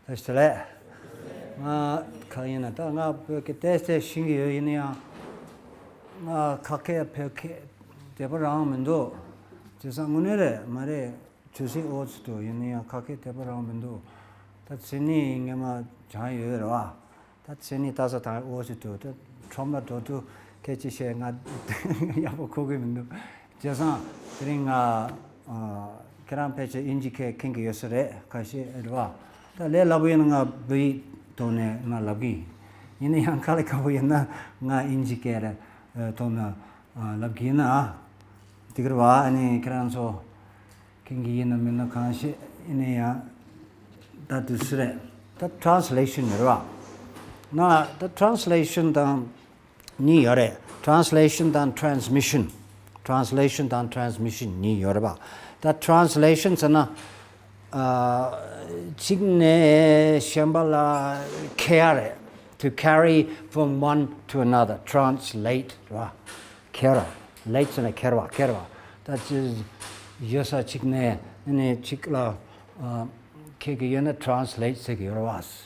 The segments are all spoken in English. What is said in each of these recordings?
Testele. Kayana nga ke teste shingi yoinia kake peke debaramendo jesangunere mare 주시 오츠도 연이야 각게 대바라면도 다 진이 ingema 자유로와 다 진이 다서 다 오츠도 처음부터도 개치시가 야보 고기면도 제가 드링아 그런 페이지 인지케 킹게 요소래 가시 에르와 다 레라부이는가 비 돈에 나 라비 이네 한칼에 가보였나 나 인지케래 돈나 라비나 디그와 아니 그런서 Kingiina minna kanshi ineya that is the translation ra na the translation dan ni yore translation dan transmission ni yore ba that translation sana chigne shambala care to carry from one to another translate ra kera late sana kerwa that is Yosa chikne ne chikla kegiyana translate segirowas.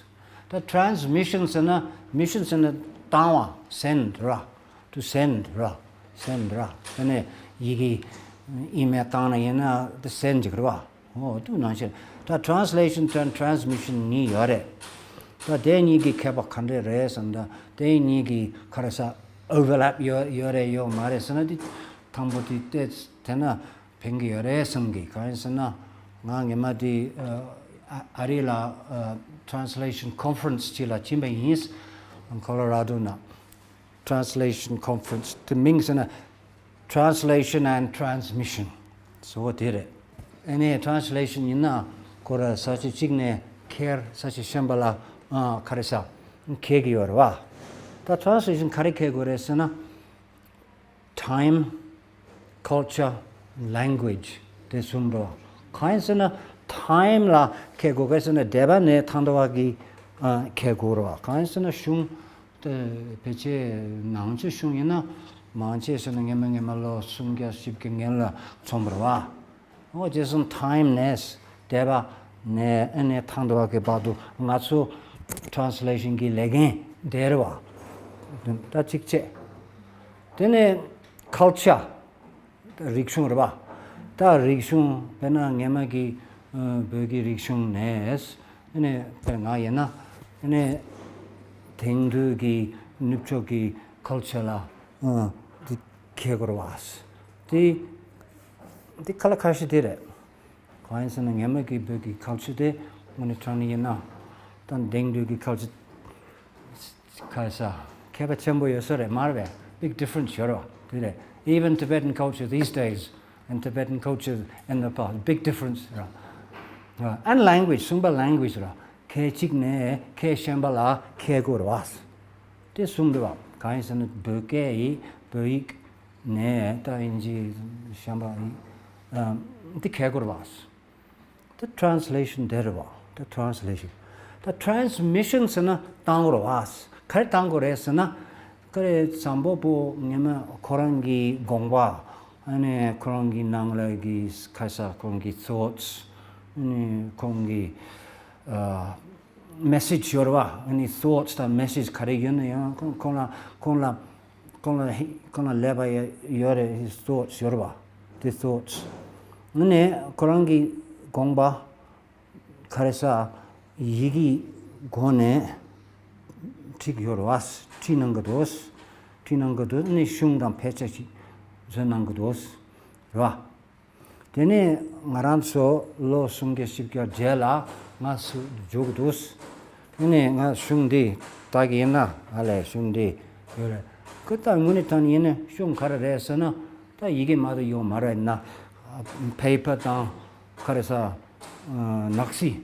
The transmissions and missions and tawa send ra to send ra. Ane yigi imetana yana the send jigwa. Oh, do not. The translation and transmission ni yore. But then yigi keba kande res and then yigi karasa overlap yore yo mares and it tamboti tets tena. Pengi yore samgi kaisana ngangemadi arila translation conference chila chimba is in Colorado na translation conference to mingsana translation and transmission so what did it any translation ina kora sachi chigne care sachi shambala karesa kegi yorwa the translation karike goresana time culture language desumro kaisana time la kegogesana deba ne thandawagi kegoro kaisana shung te peche nangche shungina manche sene ngemalo sungya sipke ngela chomrowa o jesun timeness deba ne ene thandawagi badu ngaso translation gi legen derwa ta chikche tene culture Rikshung raba. Ta rikshung pena ngemagi begi rikshung nes. Ene pena yena. Ene tengdu gi nupcho gi culture la di kegorwas. Di kalakashi dire. Kainsan ngemagi begi culture de mone trani yena. Tan tengdu gi culture kaisa. Keba chembo yosore marve. Big difference yoro dire. Even Tibetan culture these days and Tibetan culture in the past, big difference. And language, Sumba language. Ke chigne, ke shambala, ke gurwas. This Sumba, Kaisan Burke, Buik, ne, ta inji shamba, the ke gurwas. The translation derva, the translation. The transmissions in a tangurwas, kar tanguresana. 그래 sambopo ngema korangi gongwa ane korangi nanglagi kaisa korangi thoughts ane korangi message yorwa ane thoughts ta message karigena ya kona leba yore his thoughts yorwa the thoughts ane korangi gongba karesa yigi gone tik yorwas tinangados ni shungdam pechachi zanangados ra tene ngaramso lo sungge sikya jela ngasu jogdos ne nga shungdi tagina ale shungdi yore 그다 문에탄 얘네 좀 가르래서나 다 이게 마도 요 말했나 페이퍼다 그래서 낚시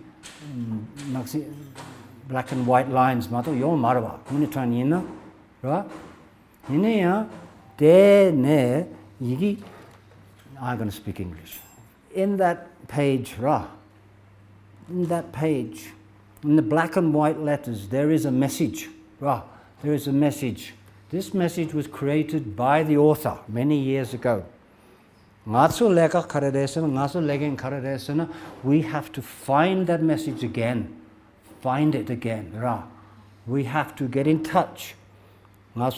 black and white lines 마도 요 말봐 문에탄 얘나 라 얘네야 대네 이게 I'm going to speak English in that page ra in that page in the black and white letters there is a message ra there is a message. This message was created by the author many years ago. We have to find that message again. find it again. We have to get in touch. We have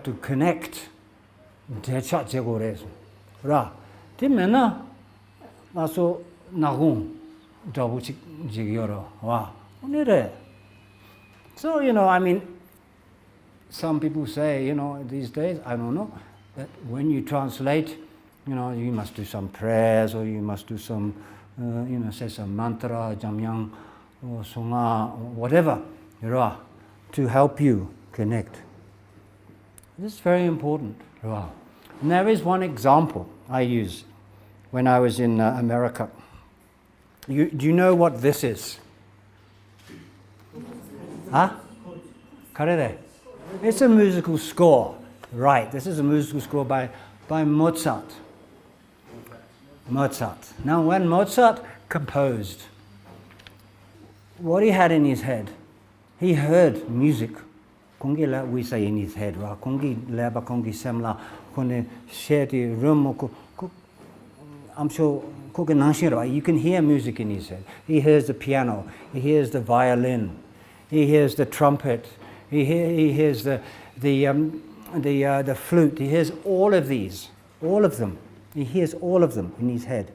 to connect. So, I mean, some people say, these days, I don't know, that when you translate, you must do some prayers, or you must do some, say some mantra, jamyang, or songa, or whatever, to help you connect. This is very important. And there is one example I use when I was in America. Do you know what this is? Huh? Karere. It's a musical score. Right, this is a musical score by Mozart. Now, when Mozart composed, what he had in his head, he heard music. We say in his head, I'm sure you can hear music in his head. He hears the piano, he hears the violin, he hears the trumpet, he hears the flute, he hears all of these, all of them. He hears all of them in his head.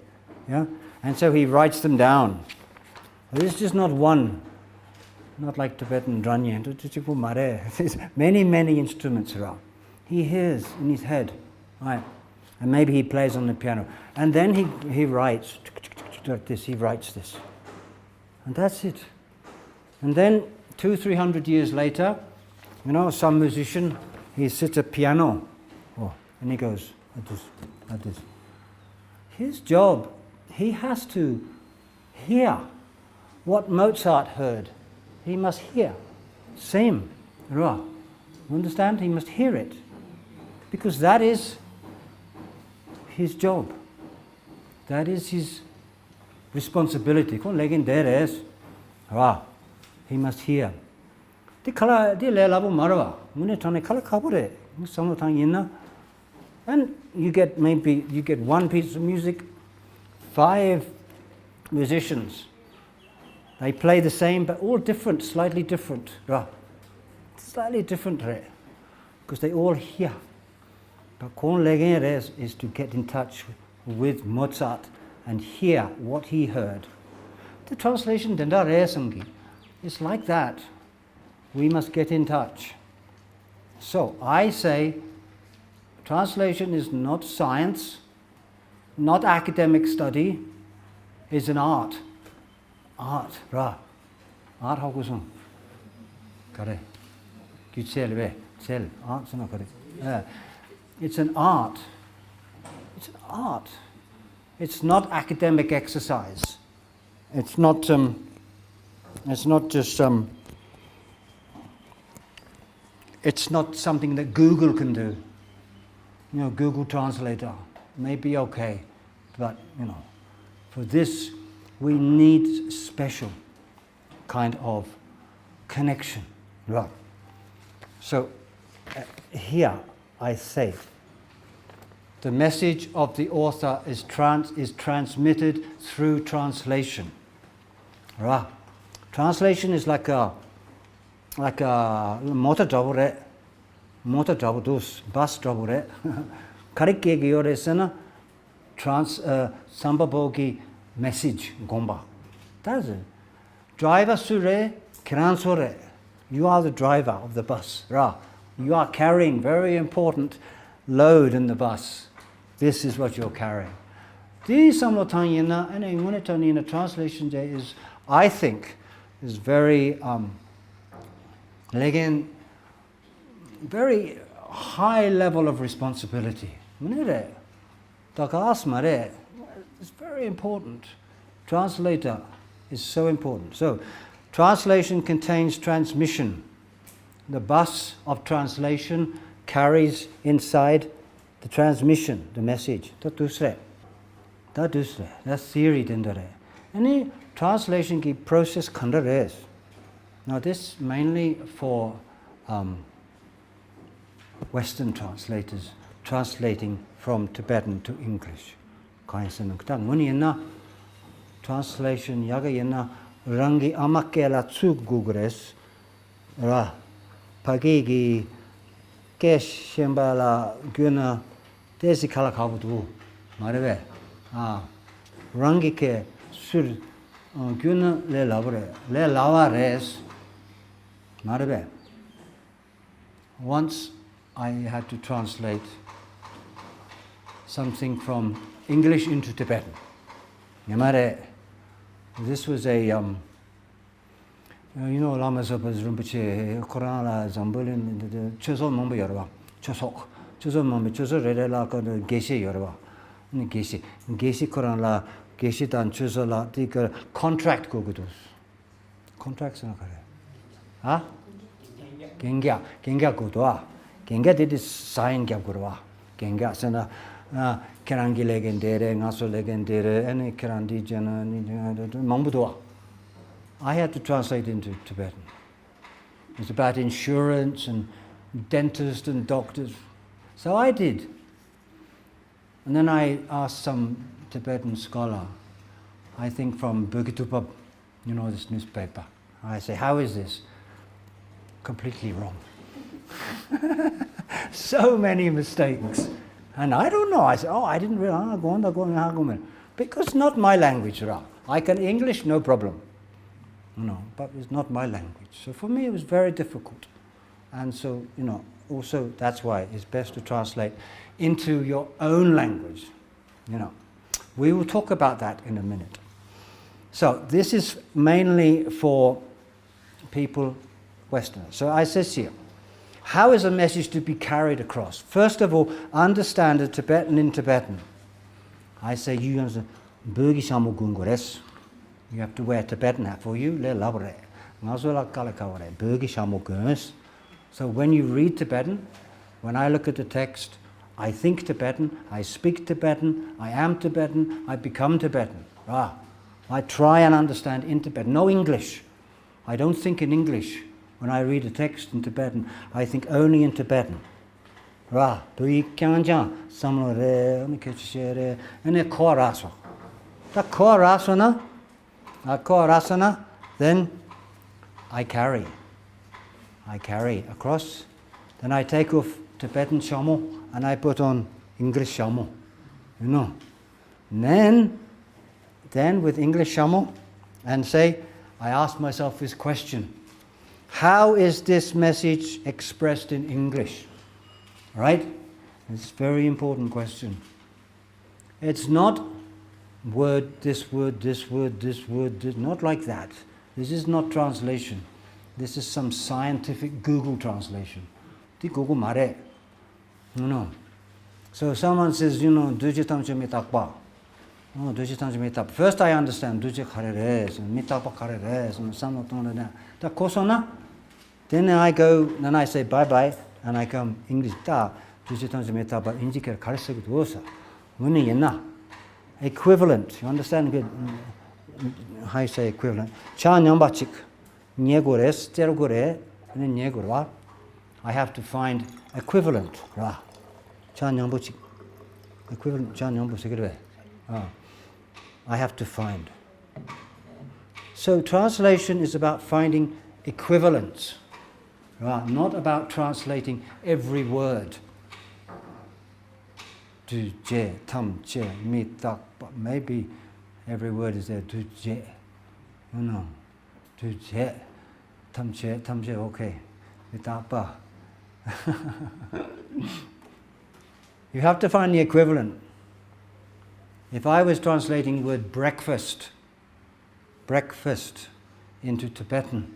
Yeah? And so he writes them down. This is just not one, not like Tibetan dranya. There's many, many instruments around. He hears in his head, right? And maybe he plays on the piano. And then he writes this, he writes this. And that's it. And then 200-300 years later, some musician, he sits at piano, and he goes like this. His job, he has to hear what Mozart heard. He must hear. Same. You understand? He must hear it. Because that is his job. That is his responsibility. He must hear. And you get one piece of music, 5 musicians. They play the same, but all different, slightly different. Slightly different, because they all hear. But is to get in touch with Mozart and hear what he heard. The translation is like that. We must get in touch. So I say, translation is not science, not academic study, it's an art. Art, Art hakusung. Kare. Art sana kare. It's an art. It's an art. It's not academic exercise. It's not just it's not something that Google can do. Google Translator may be okay, but for this we need special kind of connection. Right. So here I say the message of the author is transmitted through translation. Right. Translation is like a motor double, bus double. Karike giyoresena sambabogi message gomba. That's it. Driver sure, kiransore. You are the driver of the bus. You are carrying very important load in the bus. This is what you're carrying. This samlotanyina and in translation there is, I think, is very very high level of responsibility. It's very important. Translator is so important. So, translation contains transmission. The bus of translation carries inside the transmission, the message. That's theory. Any translation ki process kanda. Now this mainly for Western translators translating from Tibetan to English. 가인스는 그다 문이 있나 translation 야가 있나 랑기 아마케라 추구 그랬어 라 파기기 깨셴발라 그나 대시 칼라카부도 말해 아 랑기케 술 그나 레 라브레 레 라와레스 말해 once I had to translate something from English into Tibetan. This was a, you know, Lama Zopa's Rinpoche, Korana, Zambolin, Choso Momba Yorba, Chosok, Choso Momba, Choso Redela, Geshe Yorba, Geshe Korana, Geshe Dan Choso La, the contract Gogudus. Contracts in a Huh? Genga Gudwa. Genga did this sign Gabgurwa. Genga Sena. Kerangi legendere, Ngaso legendere, and Kerandi Jana, Mambudoa. I had to translate into Tibetan. It's about insurance and dentists and doctors. So I did. And then I asked some Tibetan scholar, I think from Bukitupa, you know, this newspaper. I say, how is this? Completely wrong. So many mistakes. And I don't know. I said, I didn't realize. Go on. Because not my language, Ra. I can English, no problem. But it's not my language. So for me, it was very difficult. And so, also that's why it's best to translate into your own language. We will talk about that in a minute. So this is mainly for people, Westerners. So I says here, how is a message to be carried across? First of all, understand the Tibetan in Tibetan. I say you have to wear a Tibetan hat for you. So when you read Tibetan, when I look at the text, I think Tibetan, I speak Tibetan, I am Tibetan, I become Tibetan. I try and understand in Tibetan. No English. I don't think in English. When I read a text in Tibetan, I think only in Tibetan. Then I carry across. Then I take off Tibetan shamo and I put on English shamo. Then with English shamo and say, I ask myself this question. How is this message expressed in English? Right? It's a very important question. It's not word, this word, this word, this word, this, not like that. This is not translation. This is some scientific Google translation. Di Google mare. So someone says, duje tamche mitakpa. Duje tamche mitakpa. First I understand duje kareres, mitakpa kareres, and some of that. Kosona. Then I go, then I say bye-bye, and I come English. Equivalent. You understand good? How you say equivalent? I have to find equivalent. Equivalent. I have to find. So translation is about finding equivalents. Not about translating every word. Duje, tamche, mitak. Maybe every word is there. Duje. Duje, tamche, okay. Mitapa. You have to find the equivalent. If I was translating the word breakfast into Tibetan,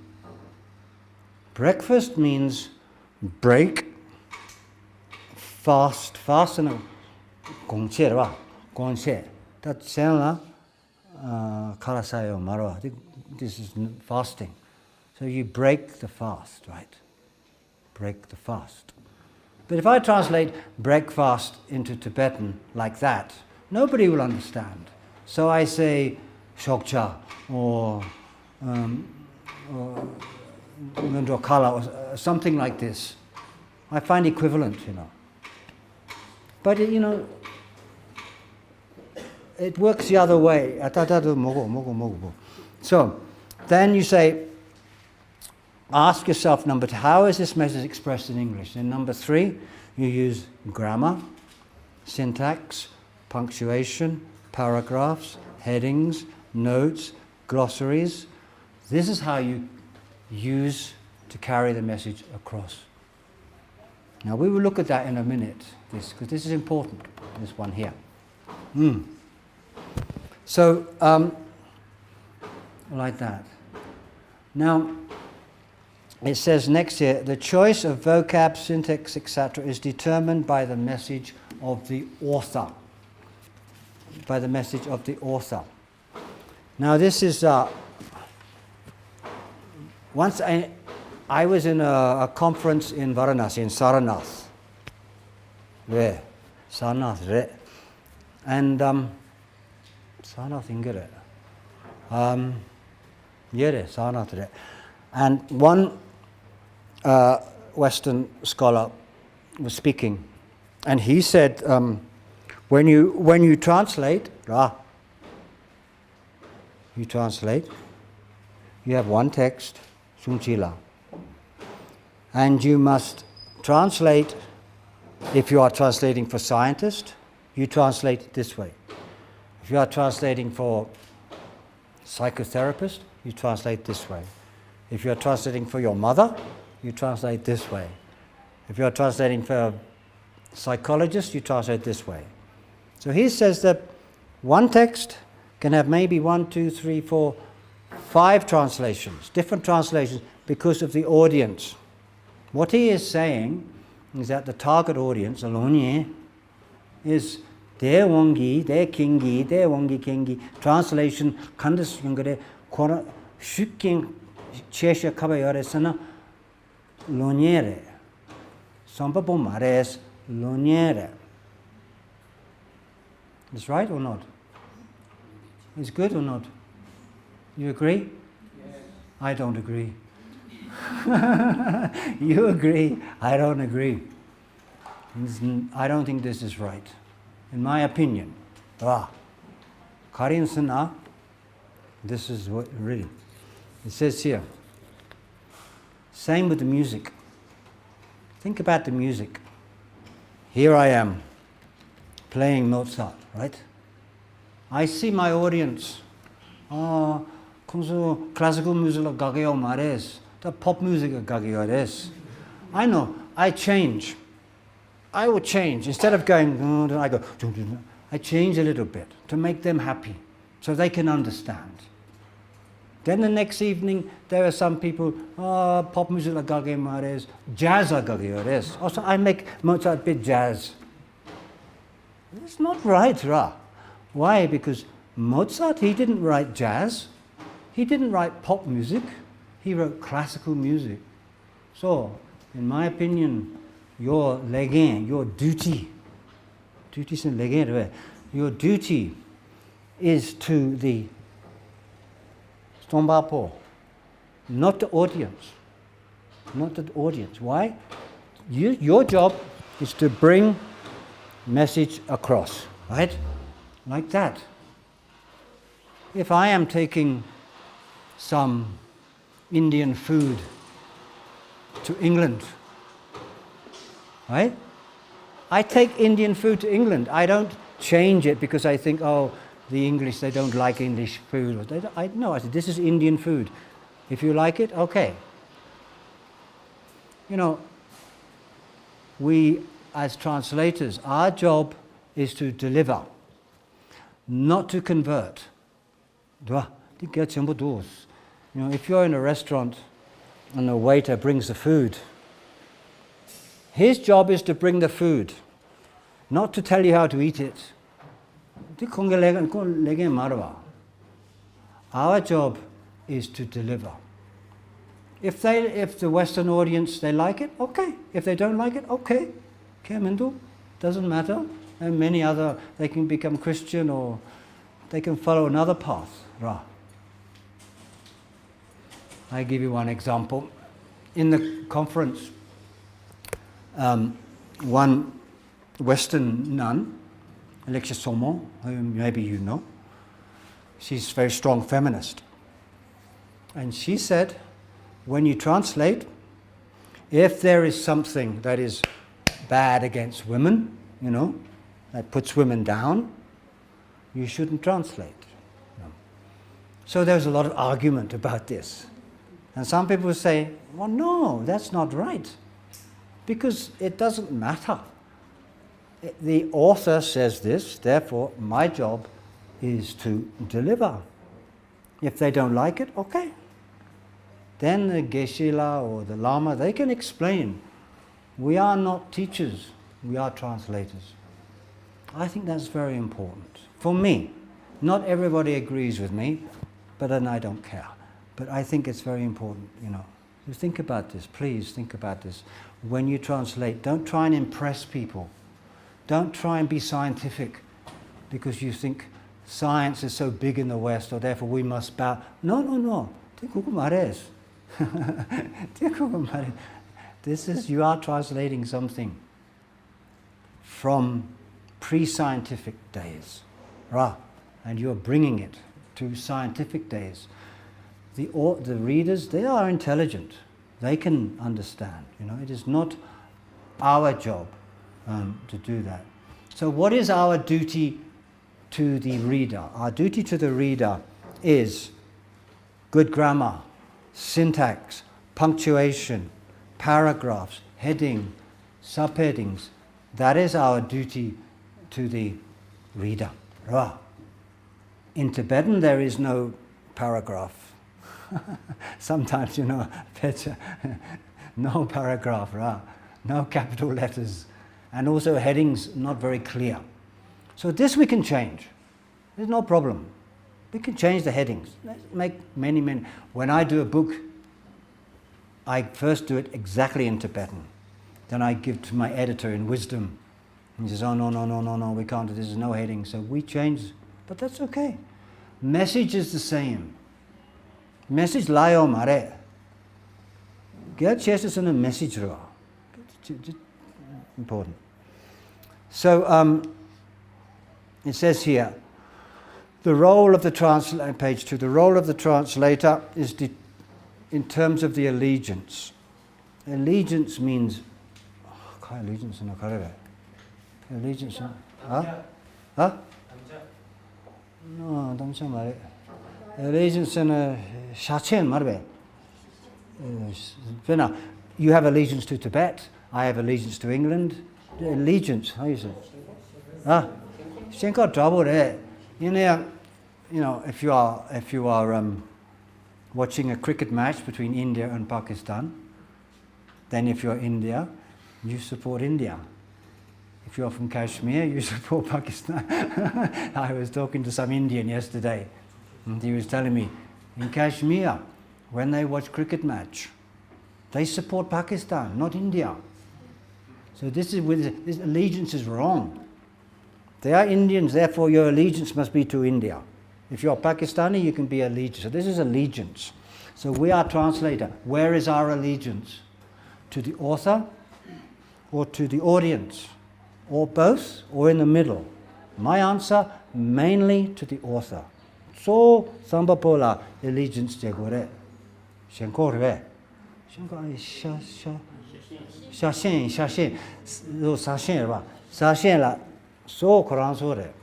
breakfast means break, fast and gongche. That's senla karasayo marwa. This is fasting. So you break the fast, right? Break the fast. But if I translate breakfast into Tibetan like that, nobody will understand. So I say shokcha or kala or something like this. I find equivalent, But it works the other way. So then you say, ask yourself, number 2, how is this message expressed in English? And number 3, you use grammar, syntax, punctuation, paragraphs, headings, notes, glossaries. This is how you use to carry the message across. Now we will look at that in a minute, because this is important, this one here. So, like that. Now, it says next here, the choice of vocab, syntax, etc. is determined by the message of the author. By the message of the author. Now this is, once I was in a conference in Varanasi, in Saranath. Where? Saranath, right? And, Saranath ingere. Yere, Saranath, right? And one Western scholar was speaking, and he said, when you translate, you have one text, Sungchila, and you must translate. If you are translating for scientists, you translate this way. If you are translating for psychotherapist, you translate this way. If you are translating for your mother, you translate this way. If you are translating for a psychologist, you translate this way. So he says that one text can have maybe 1, 2, 3, 4, 5 translations, different translations, because of the audience. What he is saying is that the target audience, alone, is their wongi, their kingi, their wongi kingi, translation, kandis yungare, kora, shuking, chesha kabayaresana, loniere. Sampapo mares, loniere. Is right or not? Is good or not? You agree? Yes. I don't agree. You agree, I don't agree. I don't think this is right. In my opinion. Karin Sana, this is what really. It says here. Same with the music. Think about the music. Here I am, playing Mozart, right? I see my audience. Classical music gageo mares. The pop music gageo res. I know. I change. I will change. Instead of going, I go. I change a little bit to make them happy, so they can understand. Then the next evening, there are some people. Pop music gageo mares. Jazz gageo res. Also, I make Mozart a bit jazz. It's not right, Ra. Why? Because Mozart, he didn't write jazz. He didn't write pop music. He wrote classical music. So, in my opinion, your legend, your duty, your duty is to the Stombapo, not the audience. Not the audience. Why? Your job is to bring message across, right? Like that. If I am taking some Indian food to England, right? I take Indian food to England. I don't change it because I think, oh, the English, they don't like English food. No, I said, this is Indian food. If you like it, okay. You know, we as translators, our job is to deliver, not to convert. You know, if you're in a restaurant and the waiter brings the food, his job is to bring the food, not to tell you how to eat it. Our job is to deliver. If the Western audience, they like it, okay. If they don't like it, okay. Doesn't matter. And many other, they can become Christian or they can follow another path. I give you one example. In the conference, one Western nun Alexia Saumon, whom maybe you know. She's a very strong feminist. And she said, when you translate, if there is something that is bad against women, that puts women down, you shouldn't translate. So there's a lot of argument about this. And some people say, well, no, that's not right, because it doesn't matter. The author says this, therefore my job is to deliver. If they don't like it, okay. Then the Geshe-la or the Lama, they can explain. We are not teachers, we are translators. I think that's very important. For me, not everybody agrees with me, but then I don't care. But I think it's very important, You think about this, please think about this. When you translate, don't try and impress people. Don't try and be scientific because you think science is so big in the West, or therefore we must bow. No. This is, you are translating something from pre-scientific days, and you're bringing it to scientific days. The readers, they are intelligent. They can understand. It is not our job to do that. So what is our duty to the reader? Our duty to the reader is good grammar, syntax, punctuation, paragraphs, heading, subheadings. That is our duty to the reader. In Tibetan there is no paragraph. Sometimes, no paragraph, no capital letters, and also headings not very clear. So this we can change. There's no problem. We can change the headings. Let's make many. When I do a book, I first do it exactly in Tibetan. Then I give to my editor in wisdom. He says, oh, no, we can't do this, there's no heading. So we change, but that's okay. Message is the same. Message layo mare. Get chesses in a message ra. Important. So it says here, the role of the translator, page 2, the role of the translator is in terms of the allegiance. Allegiance means, allegiance in a allegiance. Huh? No, damcha mare. Allegiance in a shachen marbe. You have allegiance to Tibet. I have allegiance to England. Allegiance, how you say? Shenka trouble there. If you are watching a cricket match between India and Pakistan, then if you're India, you support India. If you're from Kashmir, you support Pakistan. I was talking to some Indian yesterday, and he was telling me, in Kashmir, when they watch cricket match, they support Pakistan, not India. So this allegiance is wrong. They are Indians, therefore your allegiance must be to India. If you're Pakistani, you can be allegiance. So this is allegiance. So we are translator. Where is our allegiance? To the author or to the audience? Or both, or in the middle? My answer, mainly to the author. So, Sambapola allegiance de gore. Shenkorve. Shashen. Sashen la. So Quran Sore.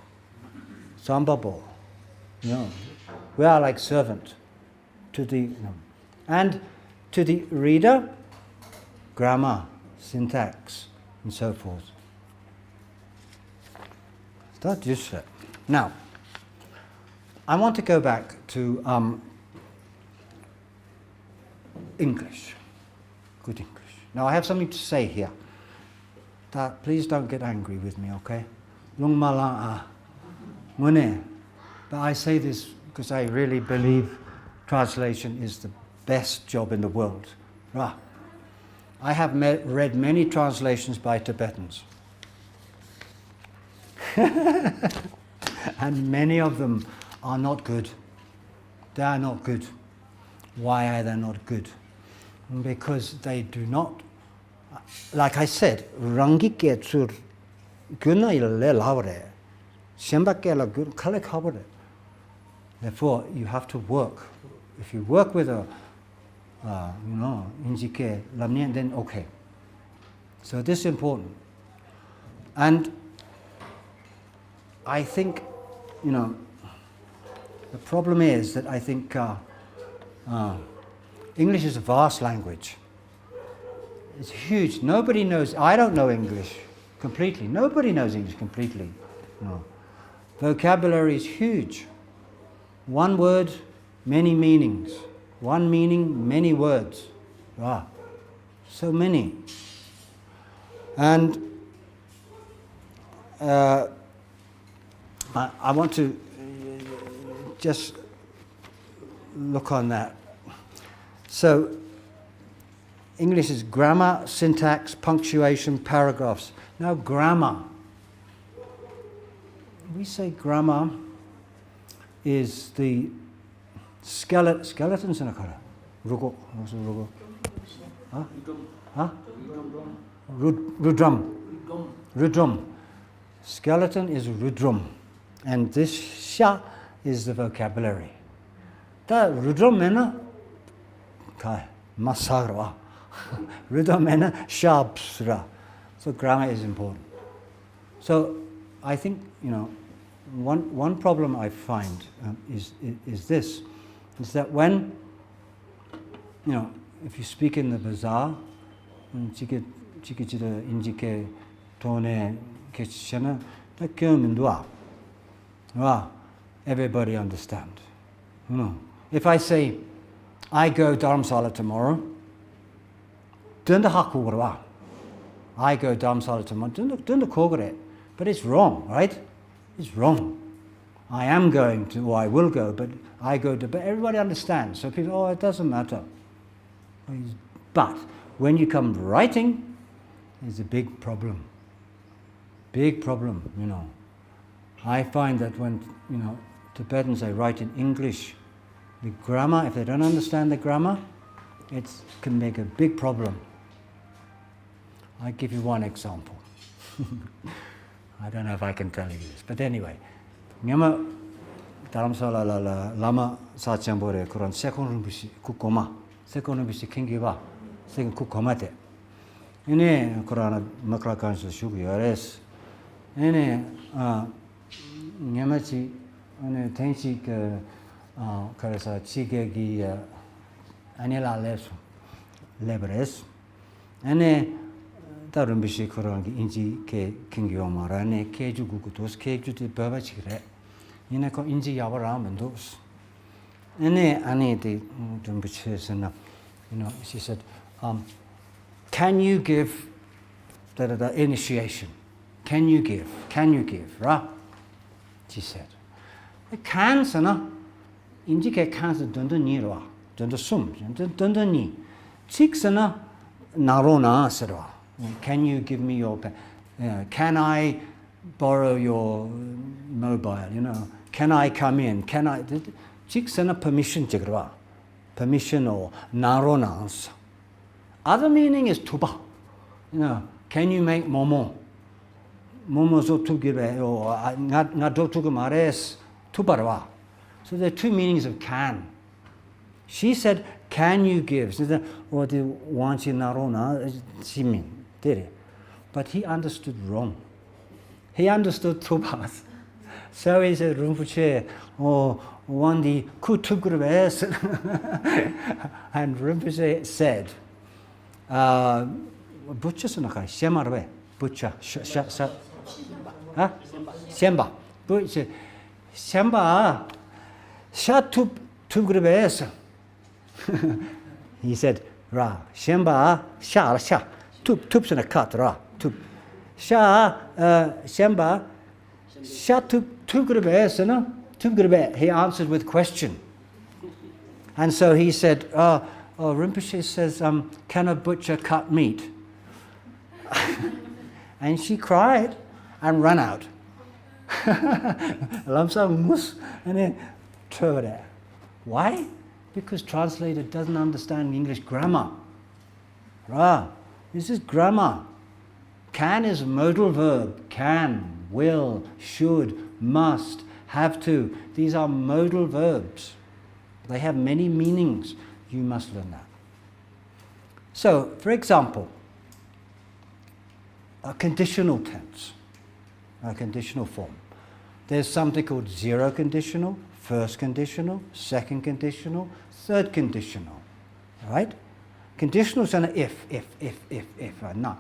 Sambapo. We are like servant to the, and to the reader, grammar, syntax, and so forth. That's useful. Now, I want to go back to English. Good English. Now, I have something to say here. Please don't get angry with me, okay? But I say this because I really believe translation is the best job in the world. I have read many translations by Tibetans. And many of them are not good. They are not good. Why are they not good? Because they do not, like I said, rangi ketsur guna ile laure, Therefore, you have to work. If you work with a, then okay. So this is important. And I think, the problem is that I think English is a vast language. It's huge. Nobody knows. I don't know English completely. Nobody knows English completely. Vocabulary is huge. One word, many meanings. One meaning, many words. So many. And I want to just look on that. So, English is grammar, syntax, punctuation, paragraphs. Now, grammar. We say grammar is the skeletons in a color. Rugo. What's rugo? Huh? Rudrum. Skeleton is rudrum. And this sha is the vocabulary. Ta rudrum mena kai masarwa. Rudrum mena shabsra. So grammar is important. So I think, one problem I find is this, is that when, if you speak in the bazaar, everybody understand. If I say, I go Dharamsala tomorrow, I go Dharamsala tomorrow, but it's wrong, right? It's wrong. I am going to, or I will go, but I go to, but everybody understands. So people, it doesn't matter. But when you come to writing, it's a big problem. Big problem, I find that when, Tibetans, they write in English, the grammar, if they don't understand the grammar, it can make a big problem. I'll give you one example. I don't know if I can tell you this, but anyway, Nyama Dharamsala Lama Sachambore Kuran second Rumbushi Kukoma, second Rumbushi Kingiva, second Kukomate. Ine Kurana Makrakansu Shugyares. Ine Nyamachi, Tenchi Karasa Chigegi Anila Lebres. Ene Tarumbishi Kurangi Inji Ke Kingiomara, Keju Gukutos, Keju to Babachire. Inako Inji Yavaram and those. Ane the Dumbiches and she said, can you give the initiation? Can you give? Right? She said. Cancer, no? Indicate cancer, don't nira, don't sum, don't ni. Chicksana, narona, sera. Can you give me your pen? Can I borrow your mobile? Can I come in? Can I? Chicksana permission, jigra. Permission or narona. Other meaning is tuba. Can you make momo? Momozo tugire or nado tugumares tubarwa. So there are two meanings of can. She said, can you give? She said, or the wanchi narona, she mean, did it? But he understood wrong. He understood tubas. So he said, Rinpoche, or one the kutugres. And Rinpoche said, butcher sunakai, shemarwe, butcher, Shemba. Butcher, Shemba, shat tubgrebes. He said, Ra, Shemba, sha, tubs in a cut, ra, tub. Sha, Shemba, sha tubgrebes, tubgrebe. He answered with question. And so he said, Rinpoche says, can a butcher cut meat? And she cried and ran out. Lamsa mus and then throw it out. Why? Because translator doesn't understand English grammar. This is grammar. Can is modal verb. Can, will, should, must, have to. These are modal verbs. They have many meanings. You must learn that. So, for example, a conditional tense, a conditional form. There's something called zero conditional, first conditional, second conditional, third conditional. Right? Conditional is an if, no.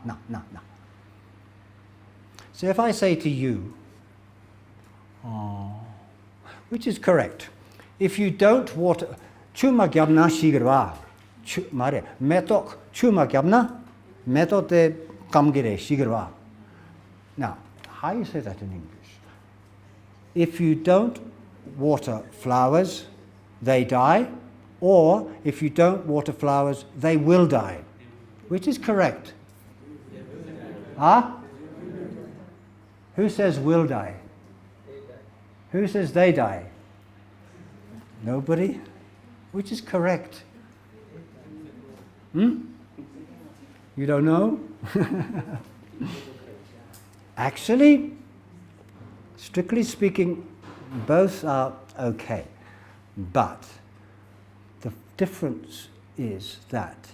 So if I say to you, which is correct, if you don't water, chuma gyabna shigirwa, mare, metok chuma gyabna, metok de kamgire shigirwa. Now, how do you say that in English? If you don't water flowers, they die, or if you don't water flowers, they will die. Which is correct? Huh? Who says will die? Who says they die? Nobody? Which is correct? You don't know? Actually, strictly speaking, both are okay. But the difference is that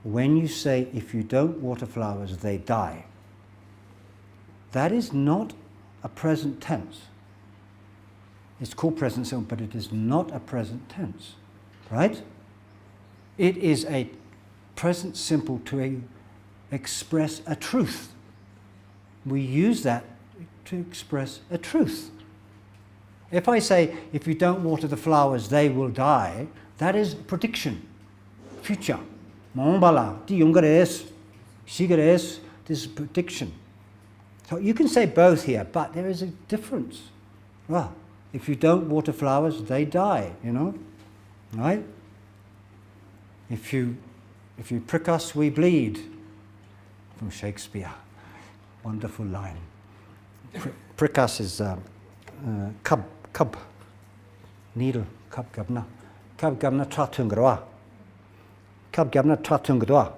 when you say if you don't water flowers, they die, that is not a present tense. It's called present simple, but it is not a present tense, right? It is a present simple to express a truth. We use that to express a truth. If I say, if you don't water the flowers, they will die, that is prediction, future. This is prediction. So you can say both here, but there is a difference. Well, if you don't water flowers, they die, you know, right? If you prick us, we bleed. From Shakespeare. Wonderful line. Prick us is cub, needle, cub gabna tratungrwa. Cub gabna tratungrwa.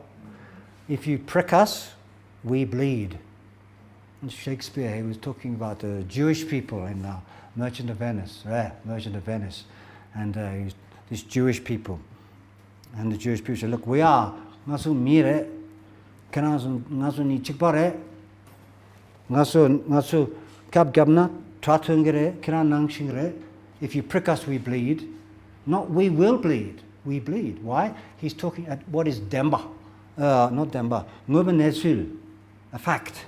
If you prick us, we bleed. In Shakespeare, he was talking about the Jewish people in Merchant of Venice, and these Jewish people. And the Jewish people said, look, we are, ngasu mire, ngasu ni chikpare, ngasu kab gabna, tratungere, kina nangshingre. If you prick us, we bleed. Not we will bleed, we bleed. Why? He's talking at what is demba, not demba, ngubenesul, a fact.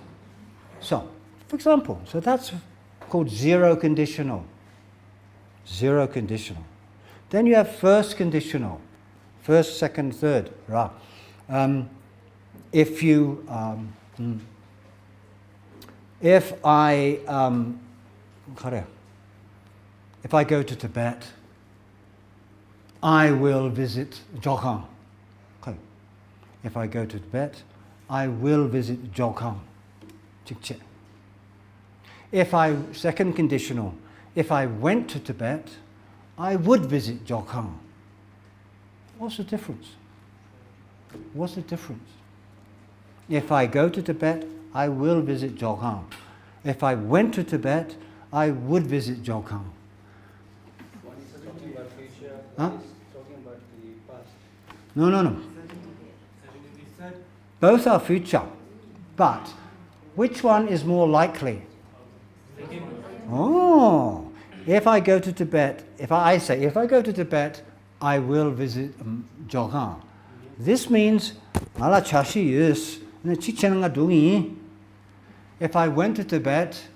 So, for example, so that's called zero conditional. Zero conditional. Then you have first conditional. First, second, third. Right. If I go to Tibet, I will visit Jokhang. Okay. If I go to Tibet, I will visit Jokhang. Second conditional, if I went to Tibet, I would visit Jokhang. What's the difference? What's the difference? If I go to Tibet, I will visit Jokhang. If I went to Tibet, I would visit Jokhang. One is talking about future, Huh? one is talking about the past. No. Both are future. But which one is more likely? Oh, if I go to Tibet, if I go to Tibet, I will visit Jokhang. This means, if I went to Tibet,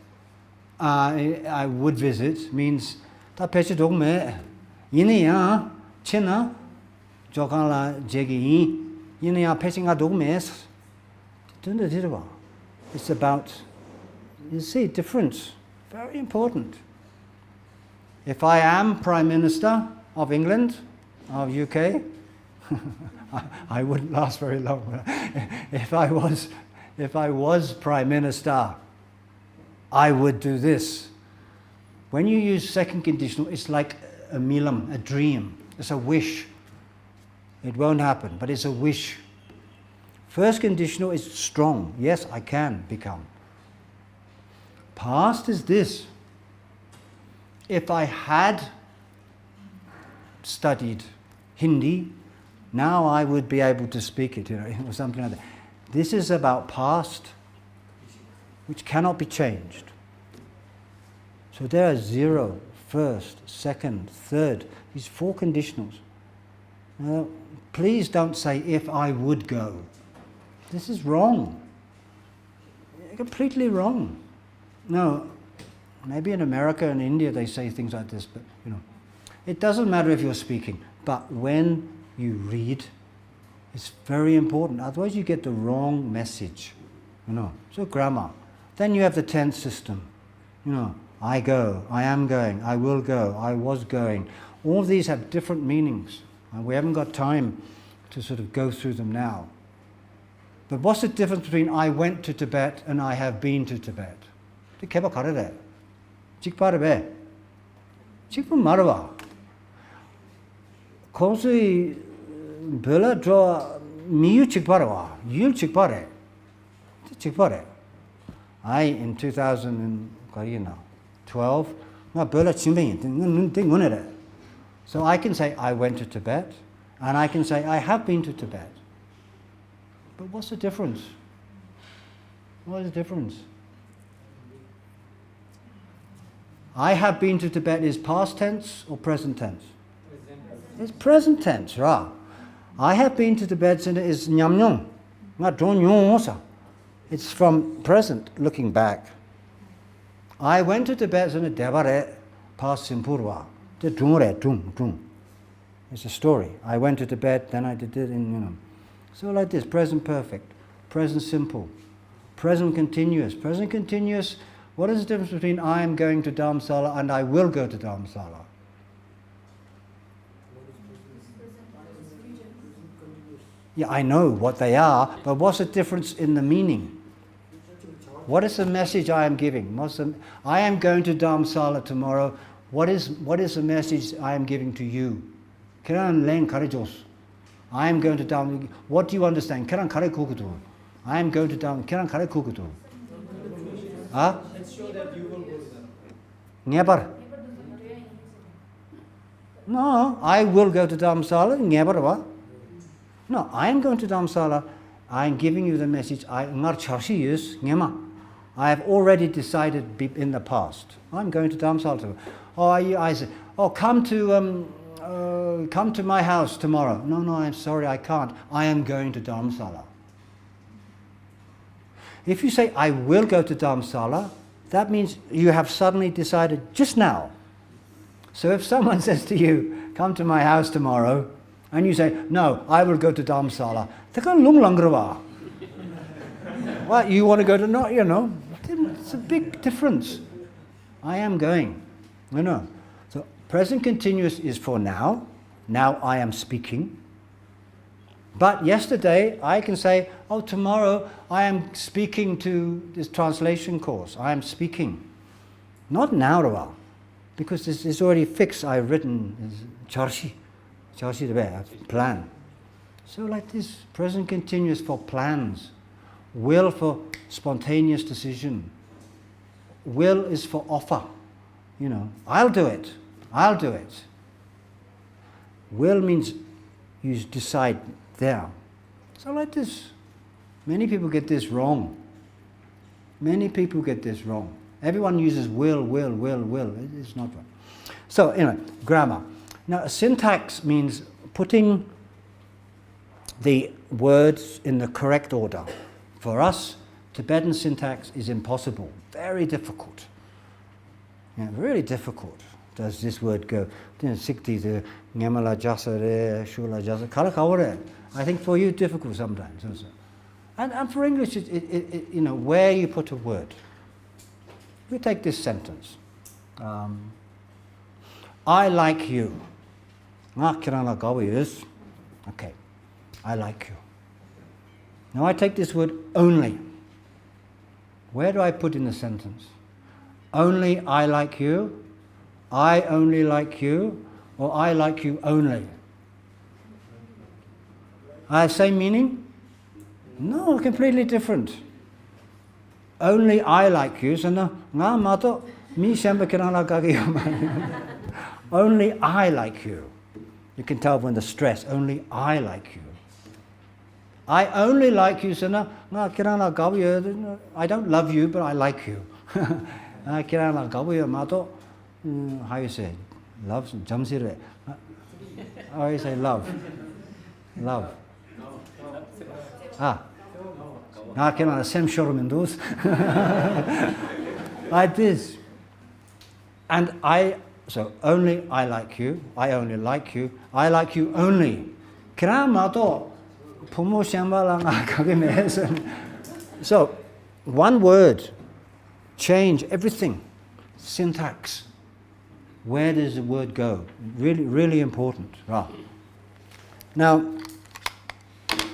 I would visit, means, Jokhang la jegi, it's about, you see, difference. Very important. If I am Prime Minister of England, of UK, I wouldn't last very long. If I was Prime Minister, I would do this. When you use second conditional, it's like a milam, a dream. It's a wish. It won't happen, but it's a wish. First conditional is strong. Yes, I can become. Past is this. If I had studied Hindi, now I would be able to speak it, or something like that. This is about past, which cannot be changed. So there are 0, first, second, third, these 4 conditionals. Now, please don't say, if I would go. This is wrong. Completely wrong. No, maybe in America and India they say things like this, but it doesn't matter if you're speaking, but when you read, it's very important. Otherwise you get the wrong message. So grammar. Then you have the tense system. I go, I am going, I will go, I was going. All of these have different meanings. And we haven't got time to sort of go through them now. But what's the difference between I went to Tibet and I have been to Tibet? 개박 가르래. 직바르베. 직분 말아봐. 거기 별로 저 미유 직바르와. 율 직바래. 직바래. in 2012, 나 별로 진행이 된 So I can say I went to Tibet, and I can say I have been to Tibet. But what's the difference? What is the difference? I have been to Tibet is past tense or present tense? It's present tense, right? I have been to Tibet is nyamnyong. It's from present, looking back. I went to Tibet in a devare past simpurwa. It's a story. I went to Tibet, then I did it in, So like this, present perfect, present simple, present continuous. Present continuous, what is the difference between I am going to Dharamsala and I will go to Dharamsala? Yeah, I know what they are, but what's the difference in the meaning? What is the message I am giving? I am going to Dharamsala tomorrow. What is the message I am giving to you? I am going to Dharamsala. What do you understand? I am going to Dharamsala. Huh? Let's show that you will go to them. Never. No, I will go to Dharamsala. Never. No, I am going to Dharamsala. I am giving you the message. I have already decided in the past. I'm going to Dharamsala. I say, come to my house tomorrow. No, I'm sorry, I can't. I am going to Dharamsala. If you say, I will go to Dharamsala, that means you have suddenly decided just now. So if someone says to you, come to my house tomorrow, and you say, no, I will go to Dharamsala, well, you want to go to, it's a big difference. I am going. So present continuous is for now. Now I am speaking. But yesterday I can say, tomorrow I am speaking to this translation course. I am speaking. Not now, because this is already fixed. I've written Charshi the plan. So like this, present continuous for plans. Will for spontaneous decision. Will is for offer. I'll do it. Will means you decide there. So like this. Many people get this wrong. Everyone uses will. It's not right. So anyway, grammar. Now syntax means putting the words in the correct order. For us, Tibetan syntax is impossible. Very difficult. Really difficult. Does this word go? I think for you difficult sometimes also. And for English, where you put a word. We take this sentence. I like you. Okay, I like you. Now I take this word only. Where do I put in the sentence? Only I like you, I only like you, or I like you only? Same meaning? No, completely different. Only I like you. Only I like you. You can tell when the stress, only I like you. I only like you. I don't love you, but I like you. How you say? Love? Jamsire. How you say love? Love. Like this. And so only I like you, I only like you, I like you only. So, one word, change everything. Syntax. Where does the word go? Really, really important. Now,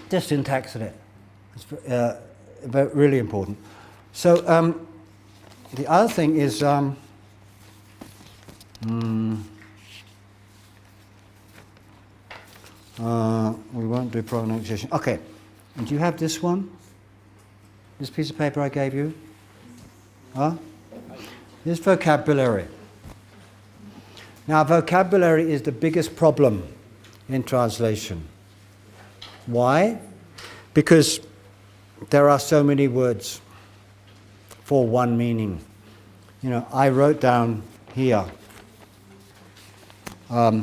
the syntax of it. It's really important. So, the other thing is, we won't do pronunciation. Okay, and do you have this one? This piece of paper I gave you? This vocabulary. Now, vocabulary is the biggest problem in translation. Why? Because there are so many words for one meaning. You know, I wrote down here, for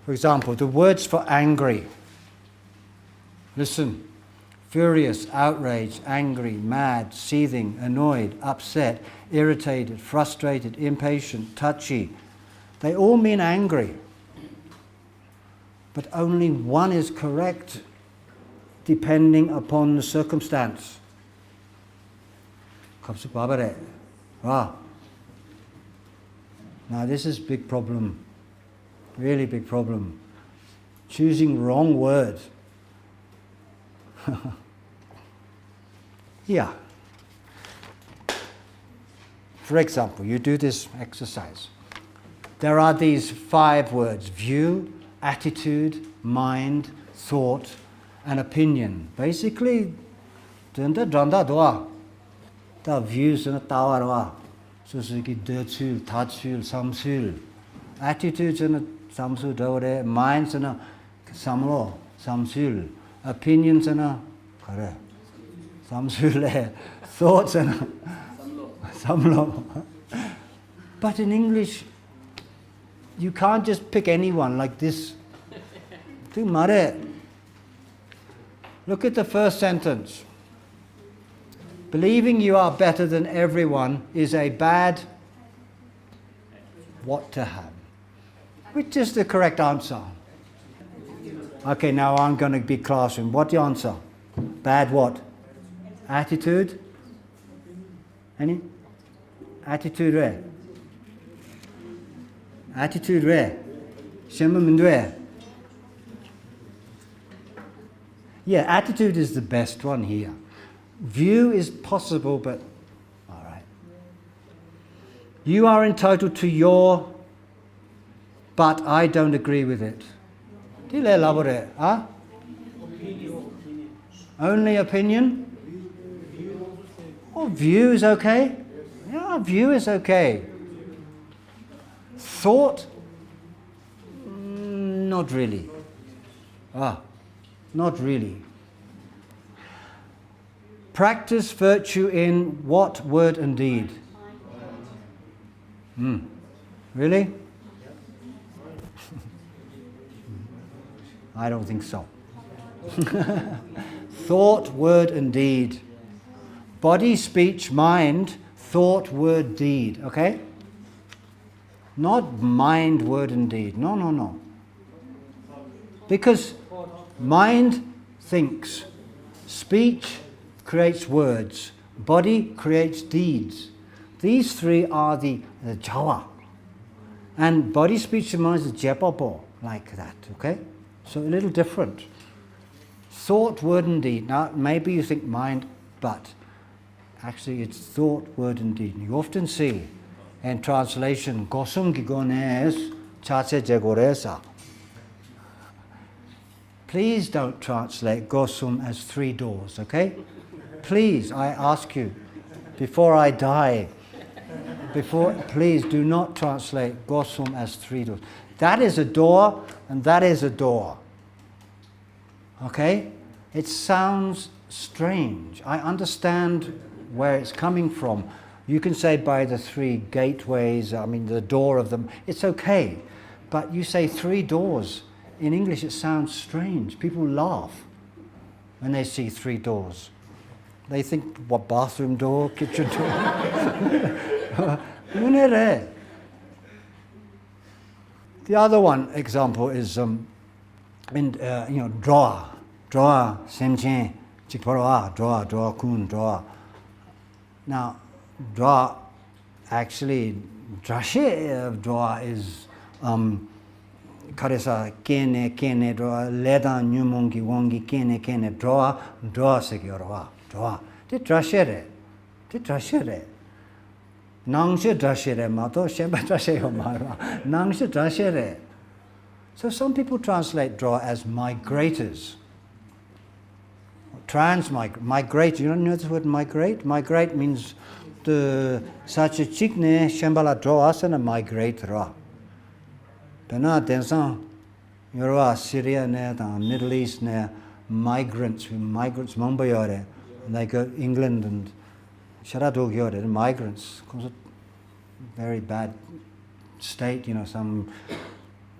example, the words for angry. Listen. Furious, outraged, angry, mad, seething, annoyed, upset, irritated, frustrated, impatient, touchy. They all mean angry. But only one is correct depending upon the circumstance. Now this is a big problem. Really big problem. Choosing wrong words. Yeah. For example, you do this exercise. There are these 5 words: view, attitude, mind, thought, and opinion. Basically, the views and the attitudes and samsul, minds and samlo, samsul, opinions and samsul, thoughts and samlo. But in English, you can't just pick anyone like this. Look at the first sentence. Believing you are better than everyone is a bad what to have. Which is the correct answer? Okay, now I'm going to be classroom. What's the answer? Bad what? Attitude? Any? Attitude where? Attitude where? where? Yeah, attitude is the best one here. View is possible, but all right. You are entitled to your, but I don't agree with it. Huh? Only opinion? Oh, view is okay. Yeah, view is okay. Thought? Not really. Not really. Practice virtue in what word and deed? Really? I don't think so. Thought, word and deed. Body, speech, mind, thought, word, deed. Okay? Not mind, word and deed. No. Because mind thinks. Speech creates words. Body creates deeds. These 3 are the Jawa. And body, speech and mind is Jepapo, like that. Okay? So a little different. Thought, word and deed. Now, maybe you think mind, but actually it's thought, word and deed. You often see in translation, Gosung Gigones Chase Jegoresa. Please don't translate Gosum as 3 doors, okay? Please, I ask you, before I die, please do not translate Gosum as 3 doors. That is a door, and that is a door. Okay? It sounds strange. I understand where it's coming from. You can say by the 3 gateways, I mean the door of them, it's okay. But you say 3 doors. In English it sounds strange. People laugh when they see 3 doors. They think, what, bathroom door, kitchen door? The other one example is draw, semchen, chikporoa, draw, kun, draw. Now, draw, actually, drashe of draw is karesa kene draw, leda nyumongi wongi kene draw sekioroa, draw. Di drashere. Nangshe drashere mato, shemba drashe mara. Nangshe drashere. So some people translate draw as migrators. Migrate. You don't know the word migrate? Migrate means the such a chikne shambala draw asana migrate ra. Dana densan Yorwa Syria ne Middle East ne migrants Mumbai they go England and Sharadog yore migrants because very bad state, some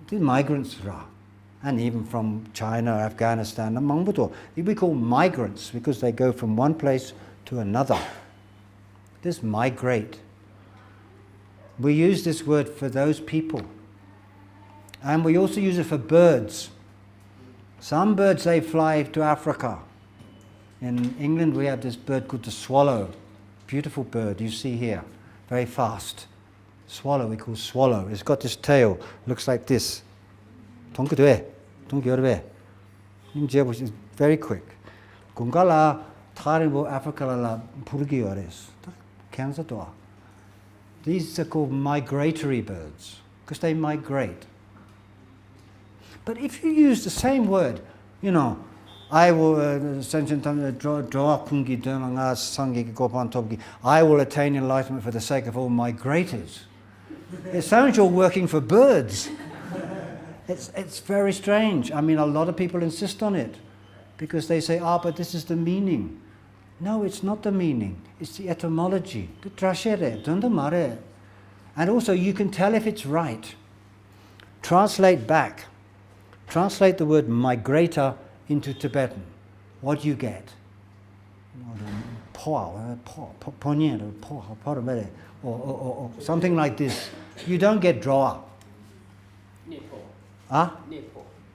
the migrants ra. And even from China, Afghanistan, we call migrants because they go from one place to another. This migrate. We use this word for those people. And we also use it for birds. Some birds, they fly to Africa. In England, we have this bird called the swallow. Beautiful bird, you see here. Very fast. Swallow, we call swallow. It's got this tail, looks like this. It's very quick. Gungala Taribo Africa la Purgiores. These are called migratory birds because they migrate. But if you use the same word, I will I will attain enlightenment for the sake of all migrators. It sounds you're working for birds. It's very strange. I mean, a lot of people insist on it because they say, but this is the meaning. No, it's not the meaning. It's the etymology. And also, you can tell if it's right. Translate back. Translate the word migrator into Tibetan. What do you get? Or something like this. You don't get drawer.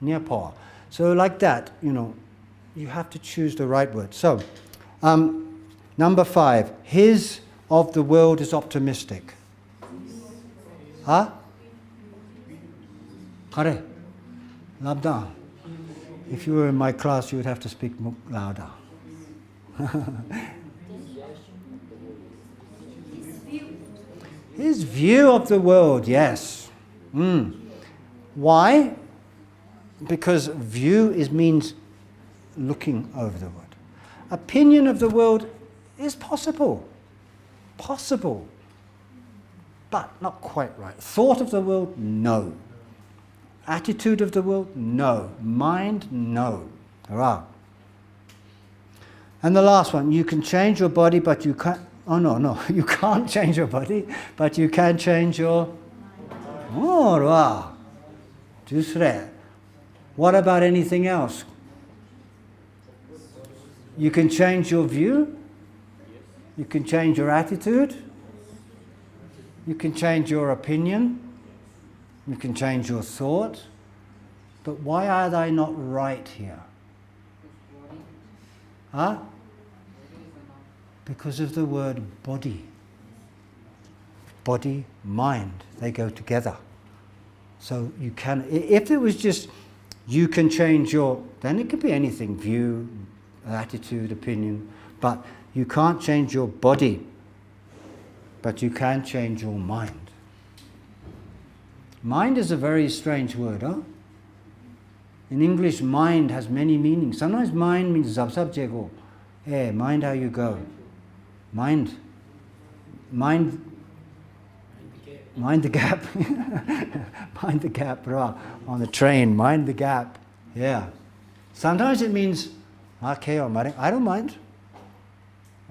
Near paw. So like that, you have to choose the right word. So, number 5, his of the world is optimistic. Kare, labda. If you were in my class, you would have to speak louder. His view of the world, yes. Why? Because view means looking over the world. Opinion of the world is possible. Possible. But not quite right. Thought of the world, no. Attitude of the world, no. Mind, no. Hurrah. And the last one, you can change your body, but you can't. Oh, no. You can't change your body, but you can change your. Oh, hurrah. What about anything else? You can change your view. You can change your attitude. You can change your opinion. You can change your thought. But why are they not right here? Because of the word body. Body, mind, they go together. So you can, if it was just, you can change your, then it could be anything, view, attitude, opinion, but you can't change your body, but you can change your mind. Mind is a very strange word, In English, mind has many meanings. Sometimes mind means zabsabjego. Hey, mind how you go. Mind the gap. Mind the gap, on the train, mind the gap. Yeah. Sometimes it means, okay, I don't mind.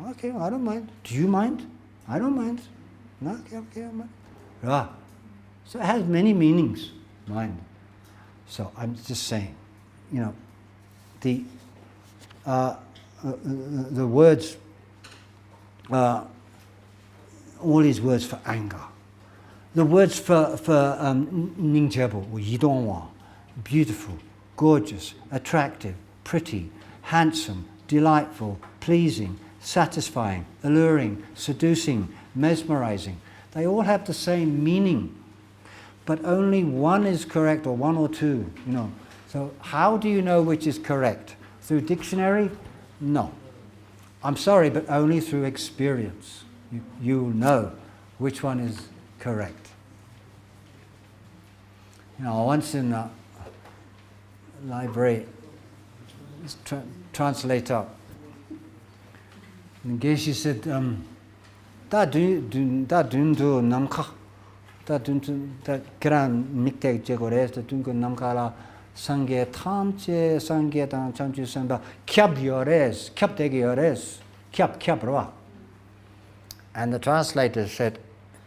Okay, I don't mind. Do you mind? I don't mind. Okay, I mind. Right. So it has many meanings, mind. So I'm just saying, the words, all these words for anger. The words for Ningjebu, Yidongwa, beautiful, gorgeous, attractive, pretty, handsome, delightful, pleasing, satisfying, alluring, seducing, mesmerizing. They all have the same meaning, but only one is correct, or one or two, So how do you know which is correct? Through dictionary? No. I'm sorry, but only through experience. You'll know which one is correct. Once in a library, translator, Geshe said, da dundu namka, da kiran miktek jegores, da dungu namkala sangye tamche, sangye dan chamchu samba, kyab yores, kyab degi yores, kyab rawa. And the translator said,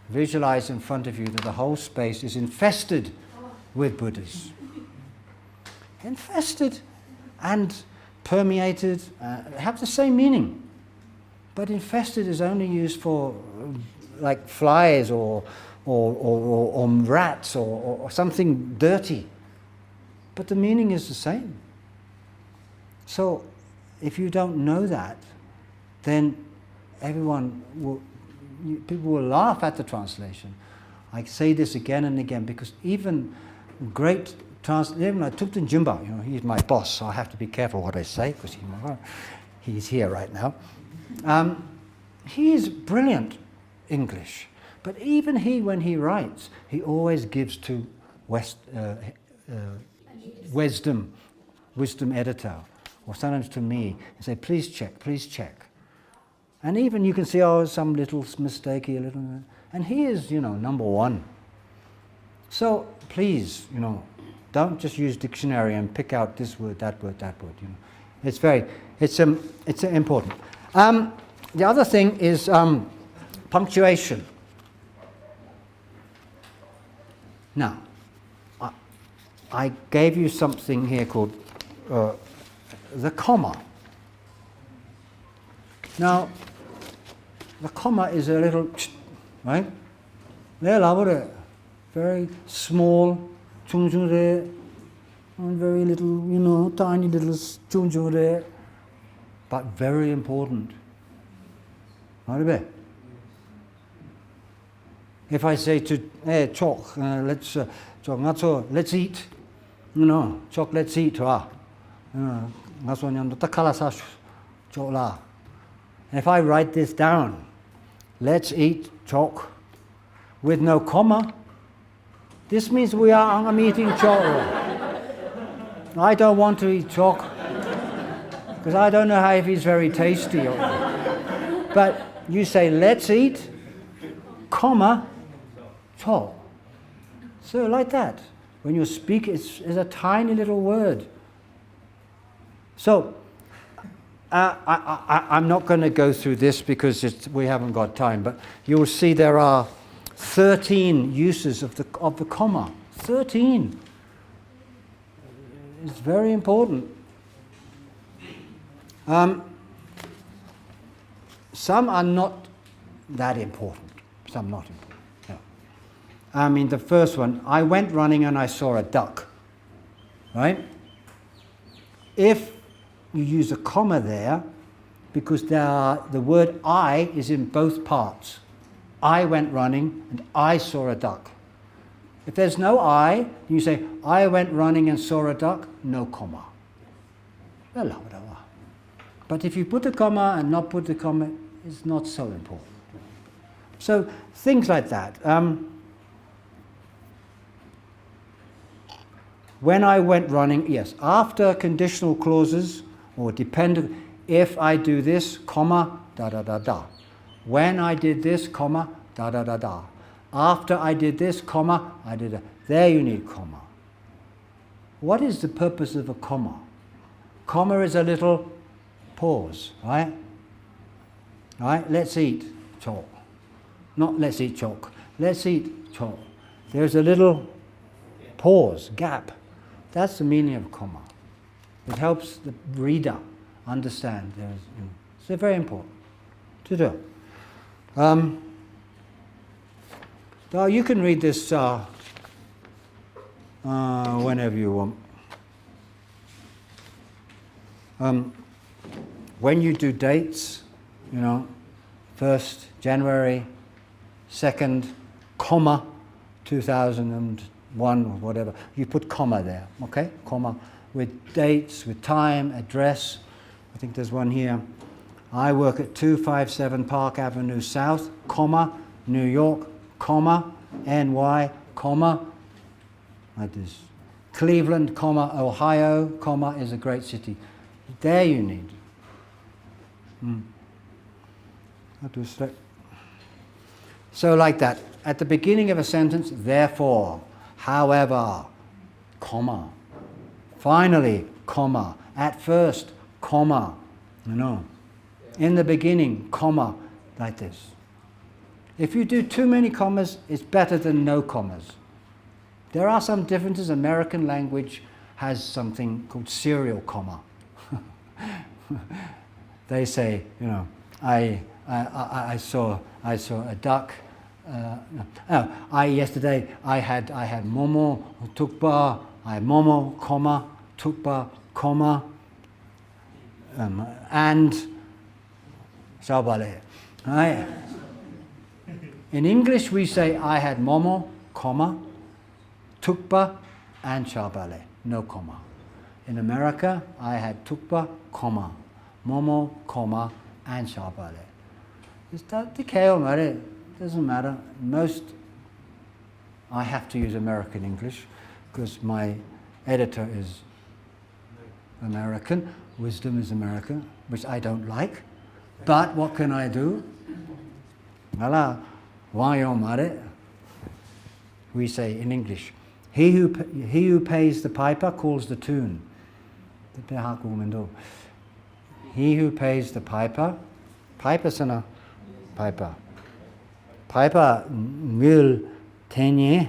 visualize in front of you that the whole space is infested with Buddhas. Infested and permeated, have the same meaning. But infested is only used for like flies or rats or something dirty. But the meaning is the same. So if you don't know that, then people will laugh at the translation. I say this again and again because even great even Thupten Jumba, he's my boss, so I have to be careful what I say because he's here right now. He is brilliant English, but even when he writes, he always gives to wisdom editor, or sometimes to me, and say, please check. And even you can see, some little mistake, and he is, number one. So please, don't just use dictionary and pick out this word, that word. It's important. The other thing is punctuation. Now, I gave you something here called the comma. Now, the comma is a little, right? Very small, very little, tiny little, but very important. If I say to Chok, let's eat, Chok, let's eat, if I write this down, let's eat Chok, with no comma, this means I'm eating Chok. I don't want to eat Chok, because I don't know if it's very tasty. But you say, let's eat, comma, Chok. So like that. When you speak, it's a tiny little word. So, I'm not going to go through this because we haven't got time, but you'll see there are 13 uses of the comma. 13. It's very important. Some are not that important. Some not important. Yeah. The first one, I went running and I saw a duck. Right? If you use a comma there, because the word I is in both parts. I went running and I saw a duck. If there's no I, you say, I went running and saw a duck, no comma. But if you put a comma and not put the comma, it's not so important. So things like that. When I went running, yes. After conditional clauses or dependent, if I do this, comma, da da da da. When I did this, comma, da da da da. After I did this, comma, I did that. There you need comma. What is the purpose of a comma? Comma is a little pause, right? Right? Let's eat chalk. Not let's eat chalk. Let's eat chalk. There's a little pause, gap. That's the meaning of comma. It helps the reader understand. It's very important to do. You can read this whenever you want. When you do dates, 1st January, 2nd, comma, 2001 or whatever, you put comma there, okay? Comma with dates, with time, address. I think there's one here. I work at 257 Park Avenue South, comma, New York, comma, NY, comma, like this. Cleveland, comma, Ohio, comma, is a great city. There you need. So like that. At the beginning of a sentence, therefore, however, comma. Finally, comma. At first, comma. In the beginning, comma, like this. If you do too many commas, it's better than no commas. There are some differences. American language has something called serial comma. They say, I saw a duck. Yesterday I had momo, tukpa. I had momo, comma, tukpa, comma, and shaobale. Right? In English we say I had momo, comma, tukpa, and shaobale. No comma. In America, I had tukpa, comma, momo, comma, and shaobale. Is that the kale? Doesn't matter. I have to use American English because my editor is American, wisdom is American, which I don't like. But what can I do? We say in English, he who pays the piper calls the tune. He who pays the piper, piper. Piper will tenye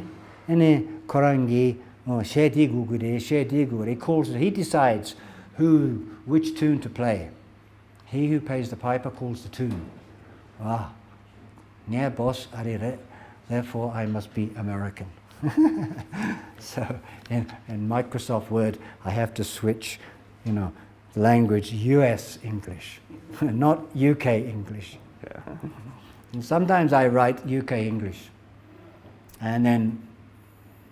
ene korangi shedi gugure. He calls it. He decides which tune to play. He who pays the piper calls the tune. Near boss arire. Therefore, I must be American. So in Microsoft Word, I have to switch, language US English, not UK English. Yeah. And sometimes I write UK English, and then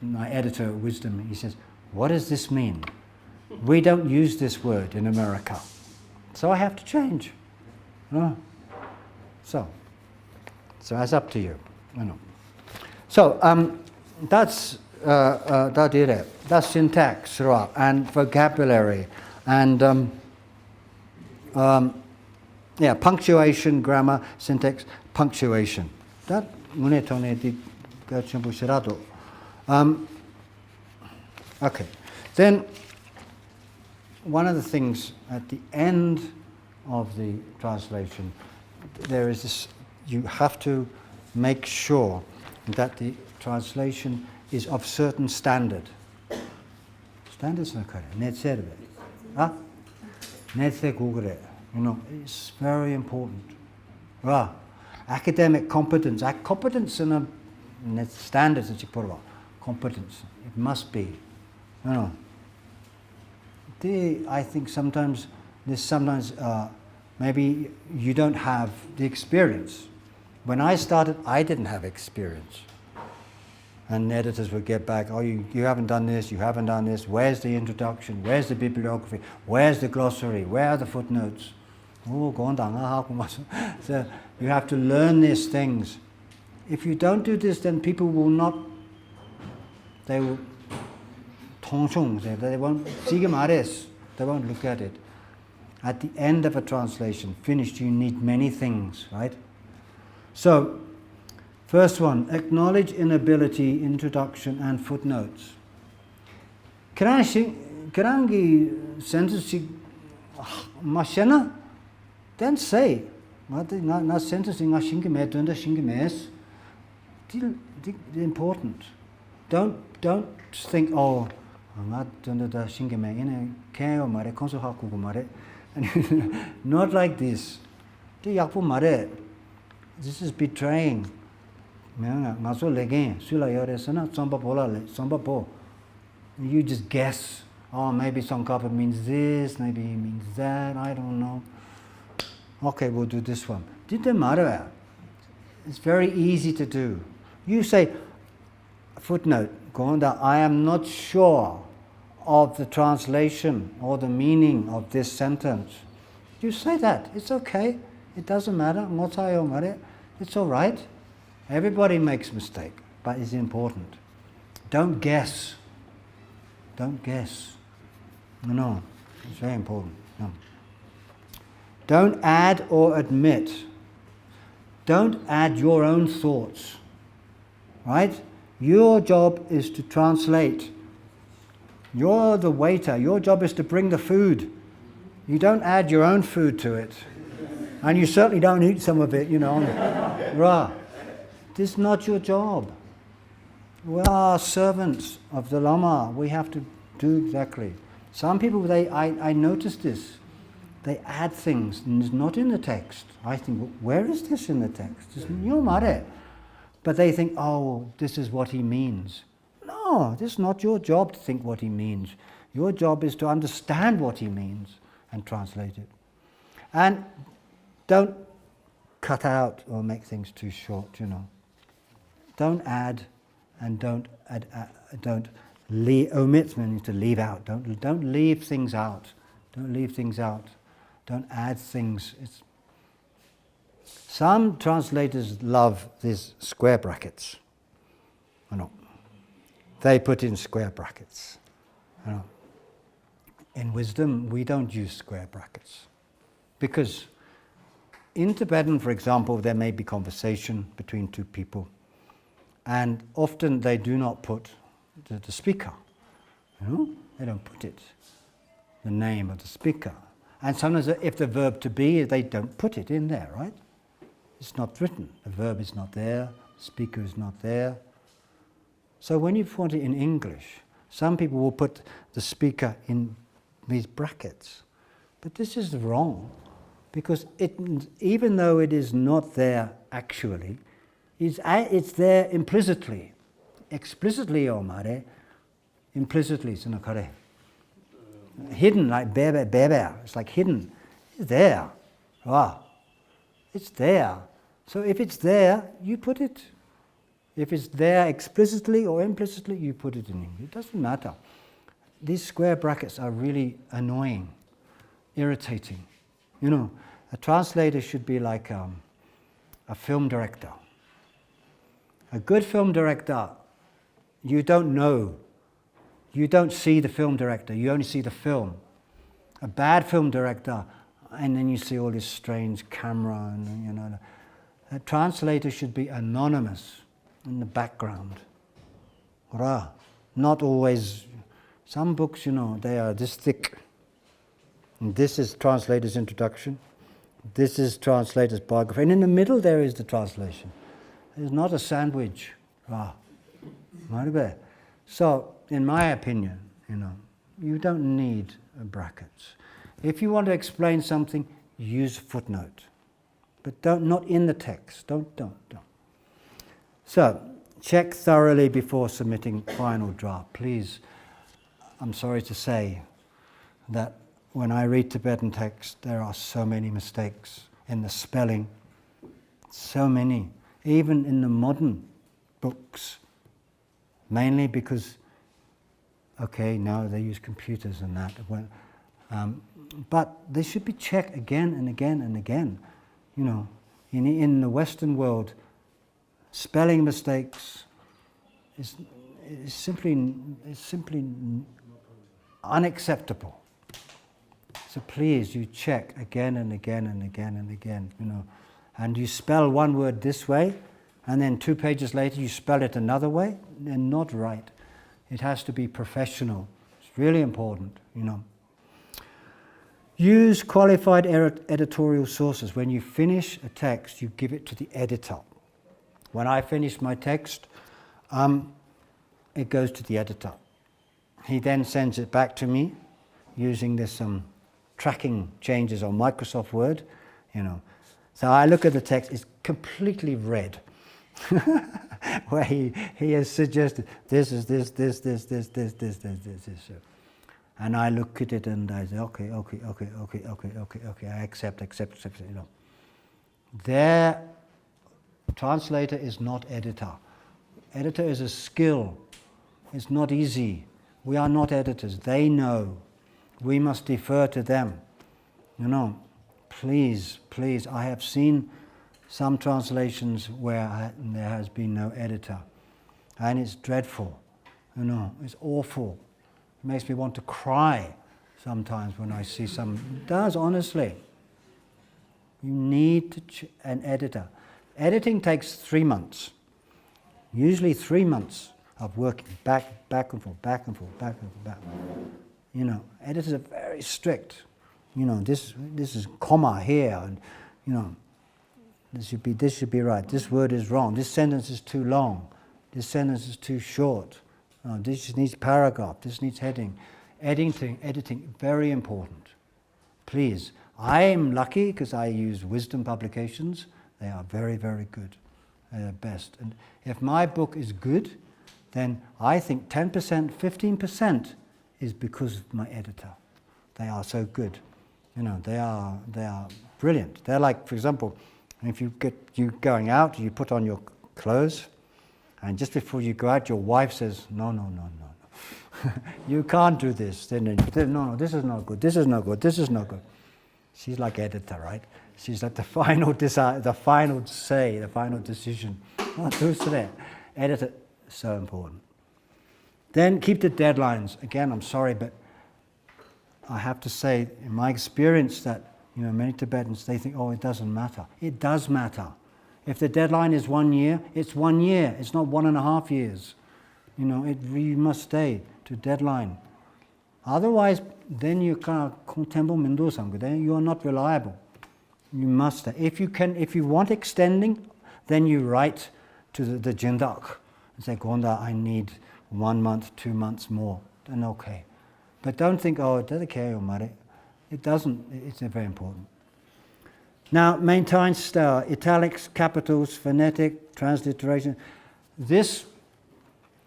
my editor, Wisdom, he says, "What does this mean? We don't use this word in America." So I have to change. So that's up to you. So that's that's syntax and vocabulary and punctuation, grammar, syntax, punctuation. That okay. Then one of the things at the end of the translation, there is this. You have to make sure that the translation is of certain standard. Standards are correct. It's very important. Academic competence. Competence in a standards that you put about competence. It must be. I think sometimes maybe you don't have the experience. When I started, I didn't have experience. And editors would get back, you haven't done this, you haven't done this, where's the introduction, where's the bibliography, where's the glossary, where are the footnotes? So you have to learn these things. If you don't do this, then people will not, they will They won't they won't look at it. At the end of a translation, finished, you need many things, right? So, first one, acknowledge inability, introduction and footnotes. Karangi sentence mashana, then say. Not sentencing is important. Don't think, oh, not like this. This is betraying. You just guess. Oh, maybe Sankapa means this, maybe it means that, I don't know. Okay, we'll do this one. Didn't matter. It's very easy to do. You say, footnote, Gonda, I am not sure of the translation or the meaning of this sentence. You say that. It's okay. It doesn't matter. It's all right. Everybody makes mistake, but it's important. Don't guess. Don't guess. No, it's very important. No. Don't add or admit. Don't add your own thoughts. Right? Your job is to translate. You're the waiter. Your job is to bring the food. You don't add your own food to it. And you certainly don't eat some of it, Right. This is not your job. We are servants of the Lama. We have to do exactly. Some people, I noticed this. They add things and it's not in the text. I think, well, where is this in the text? But they think, oh, this is what he means. No, this is not your job to think what he means. Your job is to understand what he means and translate it. And don't cut out or make things too short, Don't add and don't omit means to leave out. Don't leave things out. Don't leave things out. Don't add things. Some translators love these square brackets. They put in square brackets. In wisdom, we don't use square brackets. Because in Tibetan, for example, there may be conversation between two people. And often they do not put the speaker. They don't put it. The name of the speaker. And sometimes if the verb to be, they don't put it in there, right? It's not written. The verb is not there, the speaker is not there. So when you put it in English, some people will put the speaker in these brackets. But this is wrong, because even though it is not there actually, it's there implicitly. Explicitly, omare, implicitly, sunakare. Hidden, like bebe, it's like hidden. It's there. It's there. So if it's there, you put it. If it's there explicitly or implicitly, you put it in English. It doesn't matter. These square brackets are really annoying, irritating. A translator should be like a film director. A good film director, you don't know. You don't see the film director, you only see the film. A bad film director, and then you see all this strange camera, and a translator should be anonymous in the background. Not always. Some books, they are this thick. And this is translator's introduction. This is translator's biography. And in the middle there is the translation. It's not a sandwich. So, in my opinion, you don't need brackets. If you want to explain something, use footnote. But not in the text. Don't. So, check thoroughly before submitting final draft. Please, I'm sorry to say that when I read Tibetan text, there are so many mistakes in the spelling. So many. Even in the modern books. Mainly because, now they use computers and that. But they should be checked again and again and again. In the Western world, spelling mistakes is simply unacceptable. So please, you check again and again and again and again, and you spell one word this way, and then 2 pages later you spell it another way, and not right. It has to be professional. It's really important, Use qualified editorial sources. When you finish a text, you give it to the editor. When I finish my text, it goes to the editor. He then sends it back to me using this tracking changes on Microsoft Word, So I look at the text, it's completely red. Where he has suggested this is this. And I look at it and I say, okay, I accept. Their translator is not editor. Editor is a skill. It's not easy. We are not editors. They know. We must defer to them. Please, I have seen some translations where there has been no editor. And it's dreadful. It's awful. It makes me want to cry sometimes when I see some. It does, honestly. You need an editor. Editing takes 3 months. Usually 3 months of working back and forth. Editors are very strict. This is comma here, and this should be right. This word is wrong. This sentence is too long. This sentence is too short. This needs paragraph. This needs heading. Editing, very important. Please, I am lucky because I use Wisdom publications. They are very, very good. They're the best. And if my book is good, then I think 10%, 15% is because of my editor. They are so good. They are brilliant. They're like, for example, if you going out, you put on your clothes, and just before you go out, your wife says, no. You can't do this. Then no, this is not good. This is not good. This is not good. She's like editor, right? She's like the final say, the final decision. Who's there? Editor, so important. Then keep the deadlines. Again, I'm sorry, but I have to say, in my experience, that many Tibetans, they think, it doesn't matter. It does matter. If the deadline is 1 year, it's 1 year. It's not 1.5 years. You must stay to deadline. Otherwise, then you then you are not reliable. You must stay. If you want extending, then you write to the Jindak and say, Gonda, I need 1 month, 2 months more. Then okay. But don't think, it doesn't. It's very important. Now, maintain style, italics, capitals, phonetic, transliteration. This,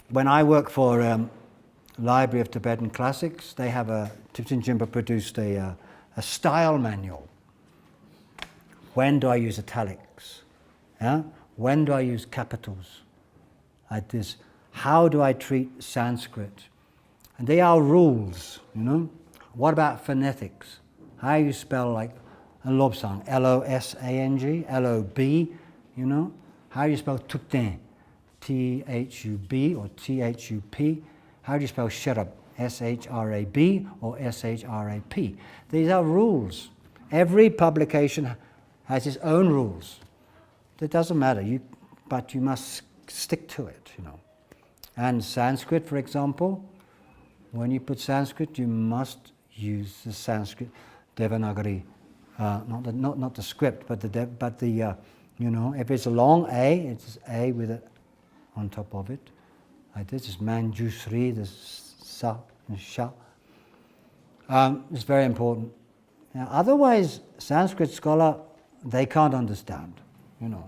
when I work for Library of Tibetan Classics, they have Tibetan Jinpa produced a style manual. When do I use italics? Yeah? When do I use capitals? Like this. How do I treat Sanskrit? And they are rules, What about phonetics? How you spell like a lobsang, Losang, Lob, How do you spell tukten, Thub or Thup? How do you spell shrab, Shrab or Shrap? These are rules. Every publication has its own rules. It doesn't matter, but you must stick to it, And Sanskrit, for example, when you put Sanskrit, you must use the Sanskrit Devanagari, not the script, but the if it's a long A, it's A with it on top of it. Like this is Manjusri, the Sa and Sha. It's very important. Now, otherwise, Sanskrit scholar, they can't understand.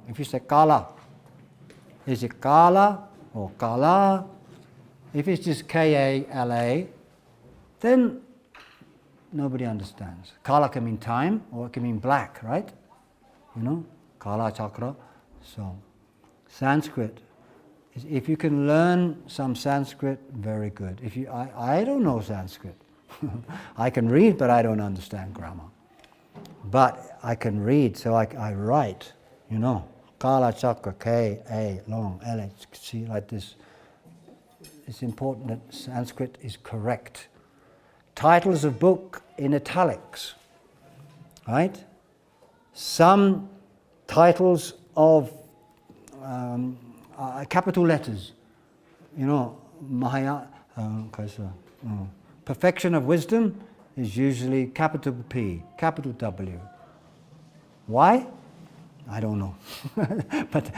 If you say Kala, is it Kala or Kala? If it's just Kala, then nobody understands. Kala can mean time, or it can mean black, right? Kala chakra. So, Sanskrit. If you can learn some Sanskrit, very good. I don't know Sanskrit. I can read, but I don't understand grammar. But I can read, so I write, Kala chakra, K, A, long, L, C, like this. it's important that Sanskrit is correct. Titles of book in italics, right? Some titles of capital letters, Perfection of Wisdom is usually capital P, capital W. Why? I don't know. But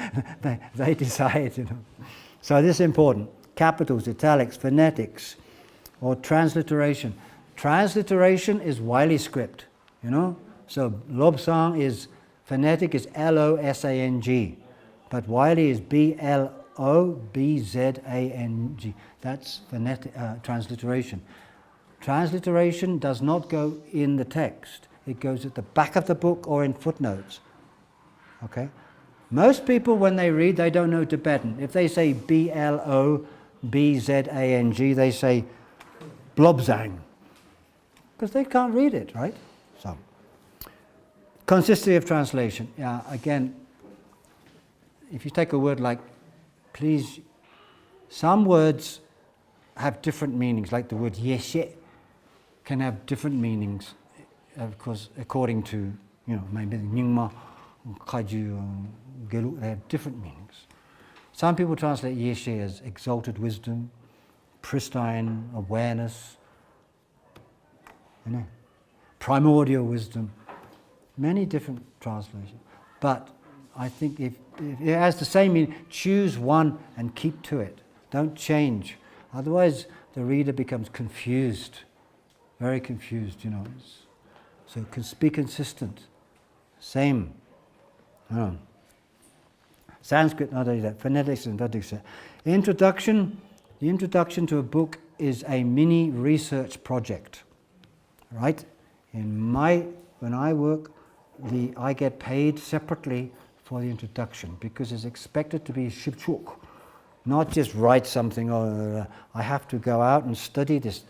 they decide, So this is important. Capitals, italics, phonetics, or transliteration. Transliteration is Wiley script, So Lobsang is, phonetic is Losang, but Wiley is Blobzang. That's phonetic transliteration. Transliteration does not go in the text. It goes at the back of the book or in footnotes. Okay? Most people, when they read, they don't know Tibetan. If they say Blobzang, they say Blobzang, because they can't read it, right? So, consistency of translation. Yeah, again, if you take a word like, please, some words have different meanings, like the word yeshe can have different meanings, of course, according to, maybe nyingma, kaju, gelu, they have different meanings. Some people translate yeshe as exalted wisdom, pristine awareness, primordial wisdom, many different translations. But I think if it has the same meaning, choose one and keep to it. Don't change. Otherwise, the reader becomes confused, very confused, So be consistent. Same. Sanskrit, not only that, phonetics and phonetics. Introduction. The introduction to a book is a mini research project, right? When I work, I get paid separately for the introduction because it's expected to be shibchuk, not just write something. Or I have to go out and study this.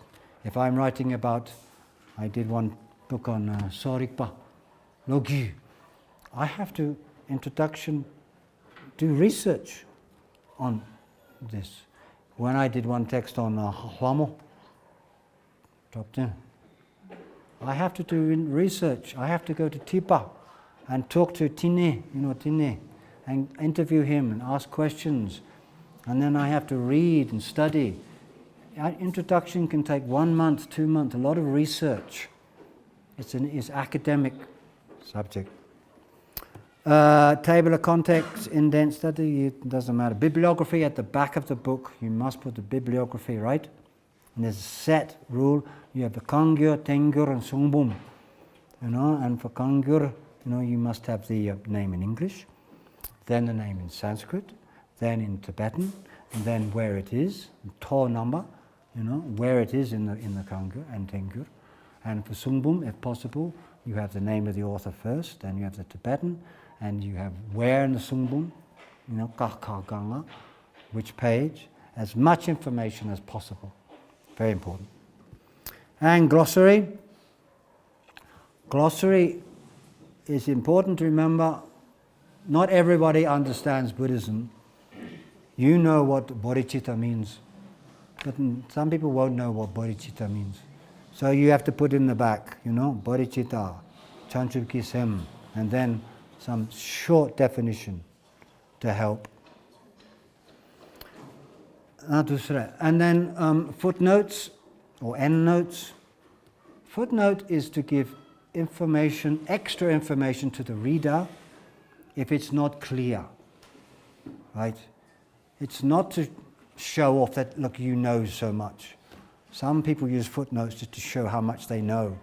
If I'm writing about, I did one book on Sorikpa, Logi. I have to do research on this. When I did one text on Hwamo, I have to do research. I have to go to Tipa and talk to Tine, Tine, and interview him and ask questions. And then I have to read and study. Introduction can take 1 month, 2 months, a lot of research. It's academic subject. Table of contents, indent study, it doesn't matter. Bibliography at the back of the book, you must put the bibliography, right? And there's a set rule. You have the Kangyur, Tengyur, and Sungbum. And for Kangyur, you must have the name in English, then the name in Sanskrit, then in Tibetan, and then where it is, to number, where it is in the Kangyur and Tengyur. And for Sungbum, if possible, you have the name of the author first, then you have the Tibetan, and you have where in the Sungbum, Ganga, which page, as much information as possible. Very important. And glossary. Glossary is important to remember. Not everybody understands Buddhism. You know what bodhicitta means, but some people won't know what bodhicitta means. So you have to put in the back, bodhicitta, chanchukki sem, and then some short definition to help. And then footnotes or endnotes. Footnote is to give information, extra information to the reader if it's not clear, right? It's not to show off that, look, you know so much. Some people use footnotes just to show how much they know.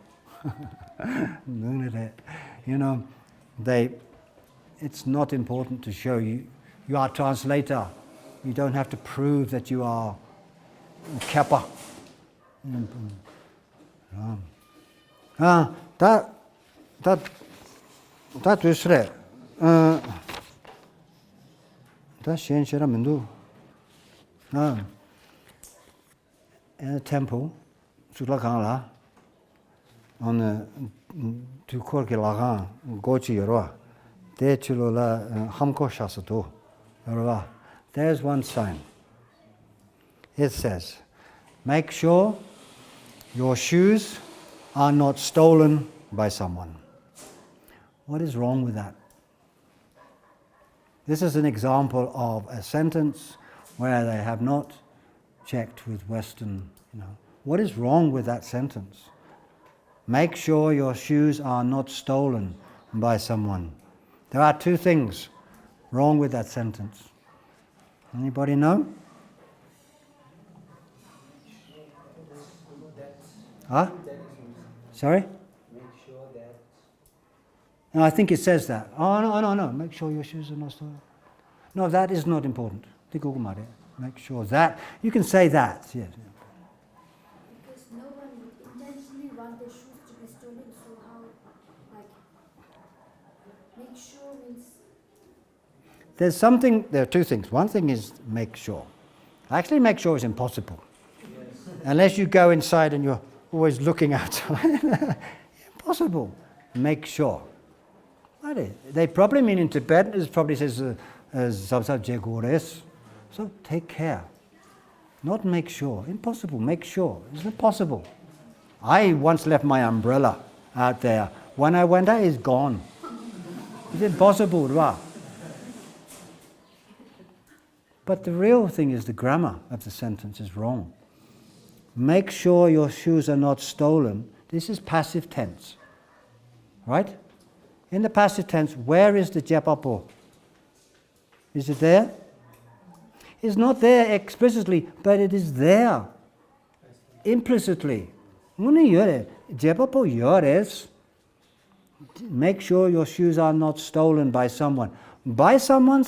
It's not important to show you are a translator. You don't have to prove that you are Kappa. That is right. That's in a temple, Sulakala, on the Tukorki Lagan, Gochi Roa, De Chulula, Hamko Shasato, Roa. There's one sign. it says, make sure your shoes are not stolen by someone. What is wrong with that? This is an example of a sentence where they have not checked with Western, What is wrong with that sentence? Make sure your shoes are not stolen by someone. There are two things wrong with that sentence. Anybody know? Huh? Sorry? Make sure that. No, I think it says that. Oh, no. Make sure your shoes are not stolen. No, that is not important. Make sure that. You can say that, yes. Because no one would intentionally want their shoes to be stolen, so how, make sure means... There are two things. One thing is make sure. Actually, make sure is impossible. Yes. Unless you go inside and you're always looking outside. Impossible. Make sure. They probably mean in Tibetan, it probably says, so take care. Not make sure. Impossible. Make sure. It's impossible. I once left my umbrella out there. When I went out, it's gone. It's impossible, right? But the real thing is the grammar of the sentence is wrong. Make sure your shoes are not stolen. This is passive tense. Right? In the passive tense, where is the jepapo? Is it there? It's not there explicitly, but it is there implicitly. Make sure your shoes are not stolen by someone. By someone,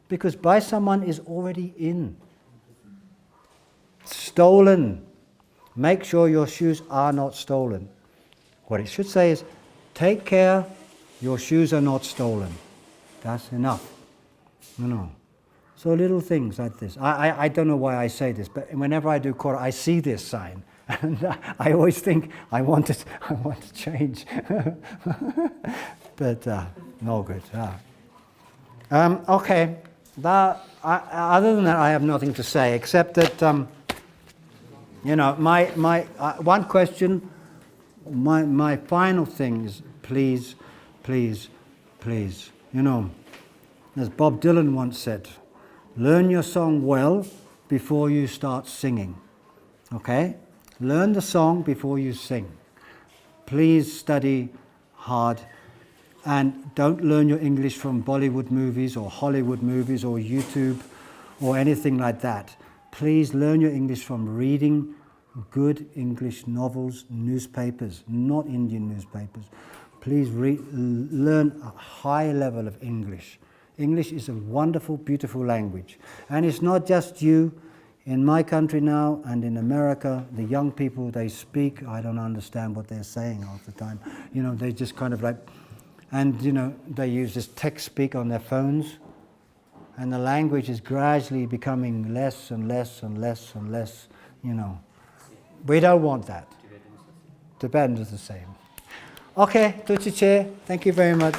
because by someone is already in. Stolen. Make sure your shoes are not stolen. What it should say is, take care, your shoes are not stolen. That's enough. So little things like this. I don't know why I say this, but whenever I do Kora, I see this sign. And I always think, I want to change. But no good. Okay. Other than that, I have nothing to say, except that, my one question, my final thing is, please, as Bob Dylan once said, learn your song well before you start singing. Okay? Learn the song before you sing. Please study hard. And don't learn your English from Bollywood movies or Hollywood movies or YouTube or anything like that. Please learn your English from reading good English novels, newspapers, not Indian newspapers. Please learn a high level of English. English is a wonderful, beautiful language. And it's not just you. In my country now and in America, the young people, they speak, I don't understand what they're saying half the time. They just kind of like, and they use this text speak on their phones. And the language is gradually becoming less and less and less and less, We don't want that. Tibetan is the same. Okay, Tuchiche, thank you very much.